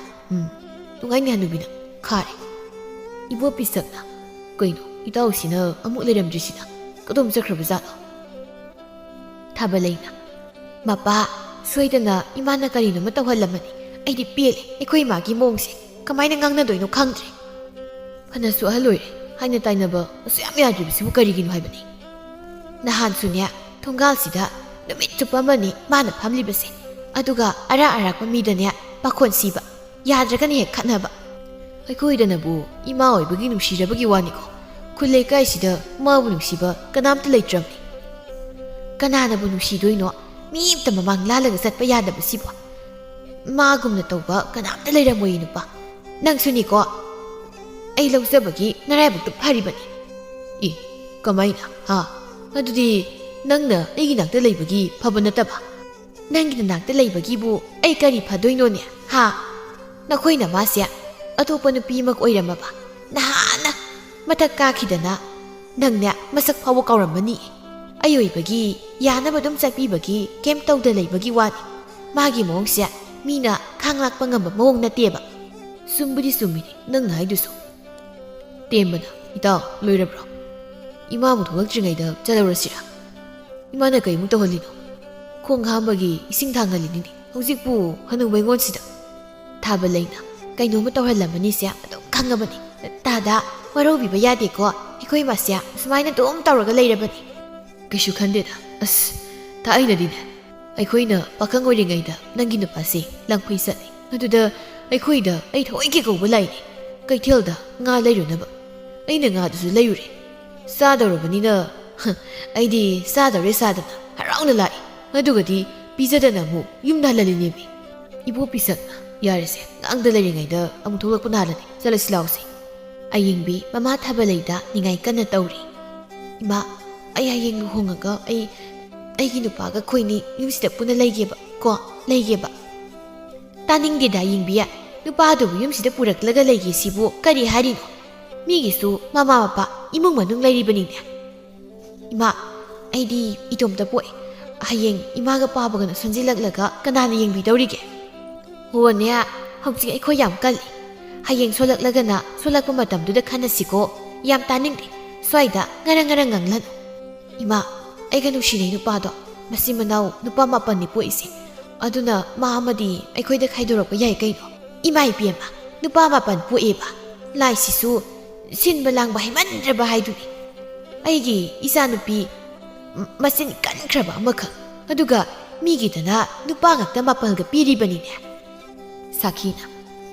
ꯅꯨꯡꯉꯥꯏꯅꯤ ꯍꯅꯨꯕꯤꯅ ꯈꯥꯔꯦ ꯏꯕꯣꯄꯤꯁꯛꯅ ꯀꯩꯅꯣ ꯏꯇꯥꯎꯁꯤꯅ ꯑꯃꯨꯛ ꯂꯩꯔꯝꯗ꯭ꯔꯤꯁꯤꯅ ꯀꯗꯣꯝ ꯆꯠꯈ꯭ꯔꯕꯖꯥꯠꯅꯣ ꯊꯥꯕꯂꯩꯅ ꯃꯄꯥ ꯁꯣꯏꯗꯅ ꯏꯃꯥꯅ ꯀꯔꯤꯅꯣꯃ ꯇꯧꯍꯜꯂꯝꯃꯅꯤ ꯑꯩꯗꯤ ꯄꯦꯜꯂꯦ ꯑꯩꯈꯣꯏ ꯏꯃꯥꯒꯤ ꯃꯑꯣꯡꯁꯦ ꯀꯃꯥꯏꯅ ꯉꯥꯡꯅꯗꯣꯏꯅꯣ ꯈꯪꯗ꯭ꯔꯦ ꯐꯅꯁꯨ ꯑꯍꯜ ꯑꯣꯏꯔꯦ ꯍꯥꯏꯅ ꯇꯥꯏꯅꯕ ꯑꯁꯨ ꯌꯥꯝ ꯌꯥꯗ꯭ꯔꯤꯕꯁꯤꯕꯨ ꯀꯔꯤꯒꯤꯅꯣ ꯍꯥꯏꯕꯅꯤ ꯅꯍꯥꯟꯁꯨꯅꯦ ꯊꯣꯡꯒꯥꯜꯁꯤꯗ ꯅꯨꯃꯤꯠ ꯆꯨꯞꯄ ꯑꯃꯅꯤ ꯃꯥꯅ ꯐꯝꯂꯤꯕꯁꯦ ꯑꯗꯨꯒ ꯑꯔꯥꯛꯄ ꯃꯤꯗꯅꯦ ꯄꯥꯈꯣꯟ ꯁꯤꯕ ꯌꯥꯗ꯭ꯔꯒꯅ ꯍꯦꯛ ꯈꯠꯅꯕ ꯑꯩꯈꯣꯏꯗꯅꯕꯨ ꯏꯃꯥ ꯑꯣꯏꯕꯒꯤ ꯅꯨꯡꯁꯤꯔꯕꯒꯤ ꯋꯥꯅꯤꯀꯣ ꯈꯨꯜ ꯂꯩꯀꯥꯏꯁꯤꯗ ꯃꯥꯕꯨ ꯅꯨꯡꯁꯤꯕ ꯀꯅꯥꯝꯇ ꯂꯩꯇ꯭ꯔꯕꯅꯤ ꯀꯅꯥꯅꯕꯨ ꯅꯨꯡꯁꯤꯗꯣꯏꯅꯣ ꯃꯤ ꯑꯃꯇ ꯃꯃꯥꯡ ꯂꯥꯜꯂꯒ ꯆꯠꯄ ꯌꯥꯗꯕꯁꯤꯕꯣ ꯃꯥꯒꯨꯝꯅ ꯇꯧꯕ ꯀꯅꯥꯝꯇ ꯂꯩꯔꯝꯃꯣꯏ ꯅꯨꯄꯥ ꯅꯪꯁꯨꯅꯤꯀꯣ ꯑꯩ ꯂꯧꯖꯕꯒꯤ ꯅꯔꯥꯏꯕꯛꯇꯨ ꯐꯔꯤꯕꯅꯤ ꯀꯃꯥꯏꯅ ꯑꯗꯨꯗꯤ ꯅꯪꯅ ꯑꯩꯒꯤ ꯅꯥꯛꯇ ꯂꯩꯕꯒꯤ ꯐꯕ ꯅꯠꯇꯕ ꯅꯪꯒꯤ ꯅꯥꯛꯇ ꯂꯩꯕꯒꯤꯕꯨ ꯑꯩ ꯀꯔꯤ ꯐꯗꯣꯏꯅꯣꯅꯦ ꯅꯈꯣꯏꯅ ꯃꯥꯁꯦ ꯑꯇꯣꯞꯄ ꯅꯨꯄꯤ ꯑꯃ ꯑꯣꯏꯔꯝꯃꯕ ꯅꯍꯥꯟꯅ ꯃꯊꯛ ꯀꯥꯈꯤꯗꯅ ꯅꯪꯅꯦ ꯃꯁꯛ ꯐꯥꯎꯕ ꯀꯥꯎꯔꯝꯃꯅꯤ ꯑꯩ ꯑꯣꯏꯕꯒꯤ ꯌꯥꯅꯕ ꯑꯗꯨꯝ ꯆꯠꯄꯤꯕꯒꯤ ꯀꯩꯝ ꯇꯧꯗ ꯂꯩꯕꯒꯤ ꯋꯥꯅꯤ ꯃꯥꯒꯤ ꯃꯑꯣꯡꯁꯦ ꯃꯤꯅ ꯈꯥꯡꯂꯥꯛꯄ ꯉꯝꯕ ꯃꯑꯣꯡ ꯅꯠꯇꯦꯕ ꯆꯨꯝꯕꯨꯗꯤ ꯆꯨꯝꯃꯤꯅꯤ ꯅꯪꯅ ꯍꯥꯏꯗꯨꯁꯨ ꯇꯦꯝꯕꯅ ꯏꯇꯥꯎ ꯂꯣꯏꯔꯕ꯭ꯔꯣ ꯏꯃꯥꯕꯨ ꯊꯣꯛꯂꯛꯇ꯭ꯔꯤꯉꯩꯗ ꯆꯠꯂꯧꯔꯁꯤꯔ ꯏꯃꯥꯅ ꯀꯩꯃꯨꯛ ꯇꯧꯍꯜꯂꯤꯅꯣ ꯈꯣꯡ ꯍꯥꯝꯕꯒꯤ ꯏꯁꯤꯡ ꯊꯥꯡꯍꯜꯂꯤꯅꯤꯅꯦ ꯍꯧꯖꯤꯛꯄꯨ ꯍꯅꯨꯕ ꯑꯩꯉꯣꯟꯁꯤꯗ ꯊꯥꯕꯂꯩꯅ ꯀꯩꯅꯣꯝꯃ ꯇꯧꯍꯜꯂꯝꯃꯅꯤꯁꯦ ꯑꯗꯨꯝ ꯈꯪꯉꯕꯅꯤ ꯇꯥꯗ ꯋꯥꯔꯧꯕꯤꯕ ꯌꯥꯗꯦꯀꯣ ꯑꯩꯈꯣꯏ ꯃꯁꯦ ꯁꯨꯃꯥꯏꯅ ꯑꯗꯨꯝ ꯇꯧꯔꯒ ꯂꯩꯔꯕꯅꯤ Kaisu khandeda. As ta ainadine. Aikoina pakang oiringayda nangi nupasi langpui satni. Aduda aikoida ai thoike ko bulai ni. Kaithelda nga lairunaba. Aina nga dusu lairure. Sadarabanina aidi sadare sadana harauna lai. Adugadi pizadana mu yumda lalinemi. Ibo pisakna yarese ngangda lairingayda amuk tholakpa nalani salasi lawsi. Ayingbi mama thabalaida ningai kana tauri. Ima ay aying luhongaga aigi nupaga khoini yumsida puna laigeba ko laigeba. Taningdeda ayingbiya nupadu yumsida puraklaga laigi sibu kari harino. Migisu mama mapa imung manung lairibanine. Ima aidi itomta poi hayeng imaga pabagana sonjilaglaga kanana yengbi tawrige. Huwania hauji aiko yam kalli. Hayeng solaklagana solakpa matamduda khanasiko yam taningde swaida ngarang nganglan. Ima aiga nushinei nupado masi manau nupa mapan ni poisi. Aduna mahamadi aikoida khaidorakpa yai kaino. Ima ipema nupa mapan poeba. Lai sisu sinba langba himandraba haiduni. Aigi isa nupi masin kankraba amakak. Aduga migidana nupa ngakta mapalga piribanine. Sakina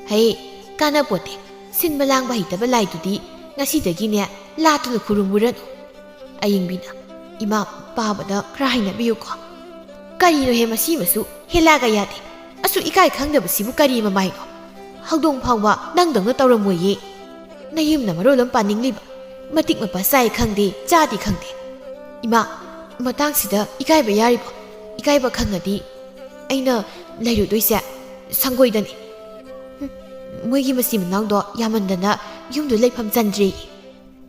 hai kana pote sinba langba hitaba laidudi ngasidagine latuna khurumurano. Ayingbina ima pabada khra hainabiyuko. Karino he masi masu helaga yade. Asu ikai khangdabasibu kari mamaino. Hagdong phawba nangdangna tawramoye. Nayimna marolam paningliba. Matik mapasai khangde chadi khangde. Ima matangsida ikaiba yaribo. Ikaiba khangadi aina lairudoisa sangoidani. Moigi masi manangdo yamandana yumdu leifam chandri.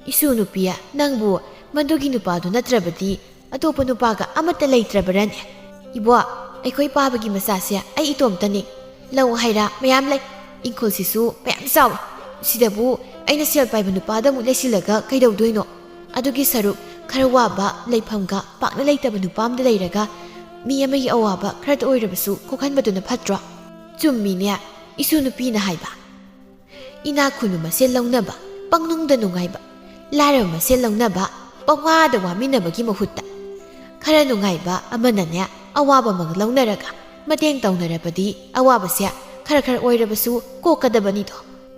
Isu nupiya nangbu mandugi nupadu natrabadi atopa nupaga amata leitrabarane. Ibo aikoi pabagi masasya ai itomtani. Lau haira mayam lay ingkol sisu mayam saw. Sidabu aina sel paiba nupada mu lesilaga kaidawdoino. Adugi saruk khara waba leifamga pakna leitaba nupamda leiraga mi amagi awaba khara oirabasu kokhanbaduna phatra. Chumminya isu nupina haiba. Ina khunu masel launaba pangnungda nungaiba. Lara masel launaba pawada waminabagi mahutta. Khara nungaiba amanane awaba mag launaraga mateng taunarabadi awabasya khara oirabasu kokadabanito.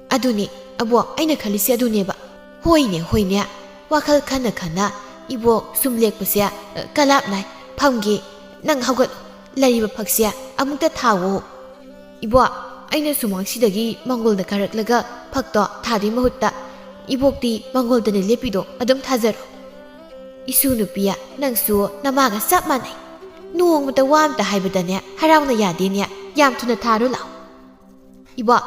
Aduni abo aina khalisi aduneba. Hoine wakhal khana ibo sumlekpasya kalapnai phamge nang haugat lariba phaksya amukta thawo. Ibo aina sumangsidagi mangolda karaklaga phakto thadi mahutta ibokti mangolda lepido adum thajaro. Isu nupiya nangsu namaga sap manai. Nuongmata wamta haibadane harawna yadenya yam thuna tharu law. Ibo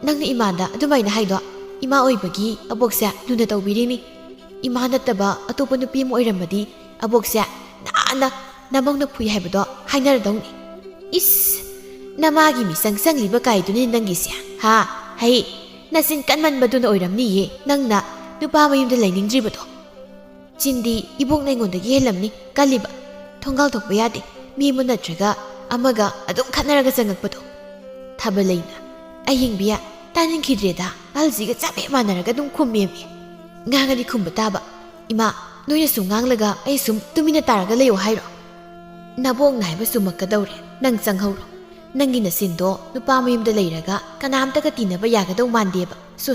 nangna imanda adumaina haido ima oibagi aboksa luna tawbirini. Ima nataba atopa nupi mo oiramadi aboksa na namangna phui haibado hainaradawni. Is namagi misang sangliba kaiduni nangisya. Ha hai nasin kanmanbaduna oiramniye nangna nupa mayumda lainingdribado. Chindi ibok naingondagi helamni kaliba thongal thokpa yade mi mo natraga amaga adum khatnaraga changakpado. Thabalaina ayingbiya taningkhidreda aljiga chape manaraga dum khummiami. Ngangani khumba taba ima noina sum nganglaga ai sum tumina taraga leyo hairo. Nabong naiba sumakadawre nang changhawro. Nangi nasindo nupa mayumda leiraga kanamtaga tinaba yagadaw mandeba. So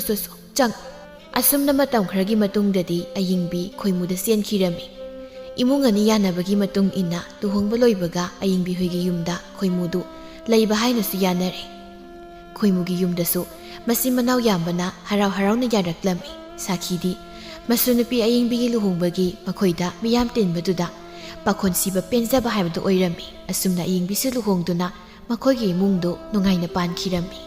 chang. Asumna matam kharagi matungdadi ayingbi khoimuda senkhirami. Imungani yanabagi matung ina tuhongba loibaga ayingbi hoigi yumda khoimudu leiba hainasu yanare. Khoimugi yumdasu masi manaw yambana haraw-harawna yaraklami. Sakhidi masunupi ayingbigi luhongbagi makhoida miyam tinbaduda pakhonsiba penjaba haibadu oirami. Asumna ayingbisu luhongduna makhoigi imungdo nungaina pankhirami.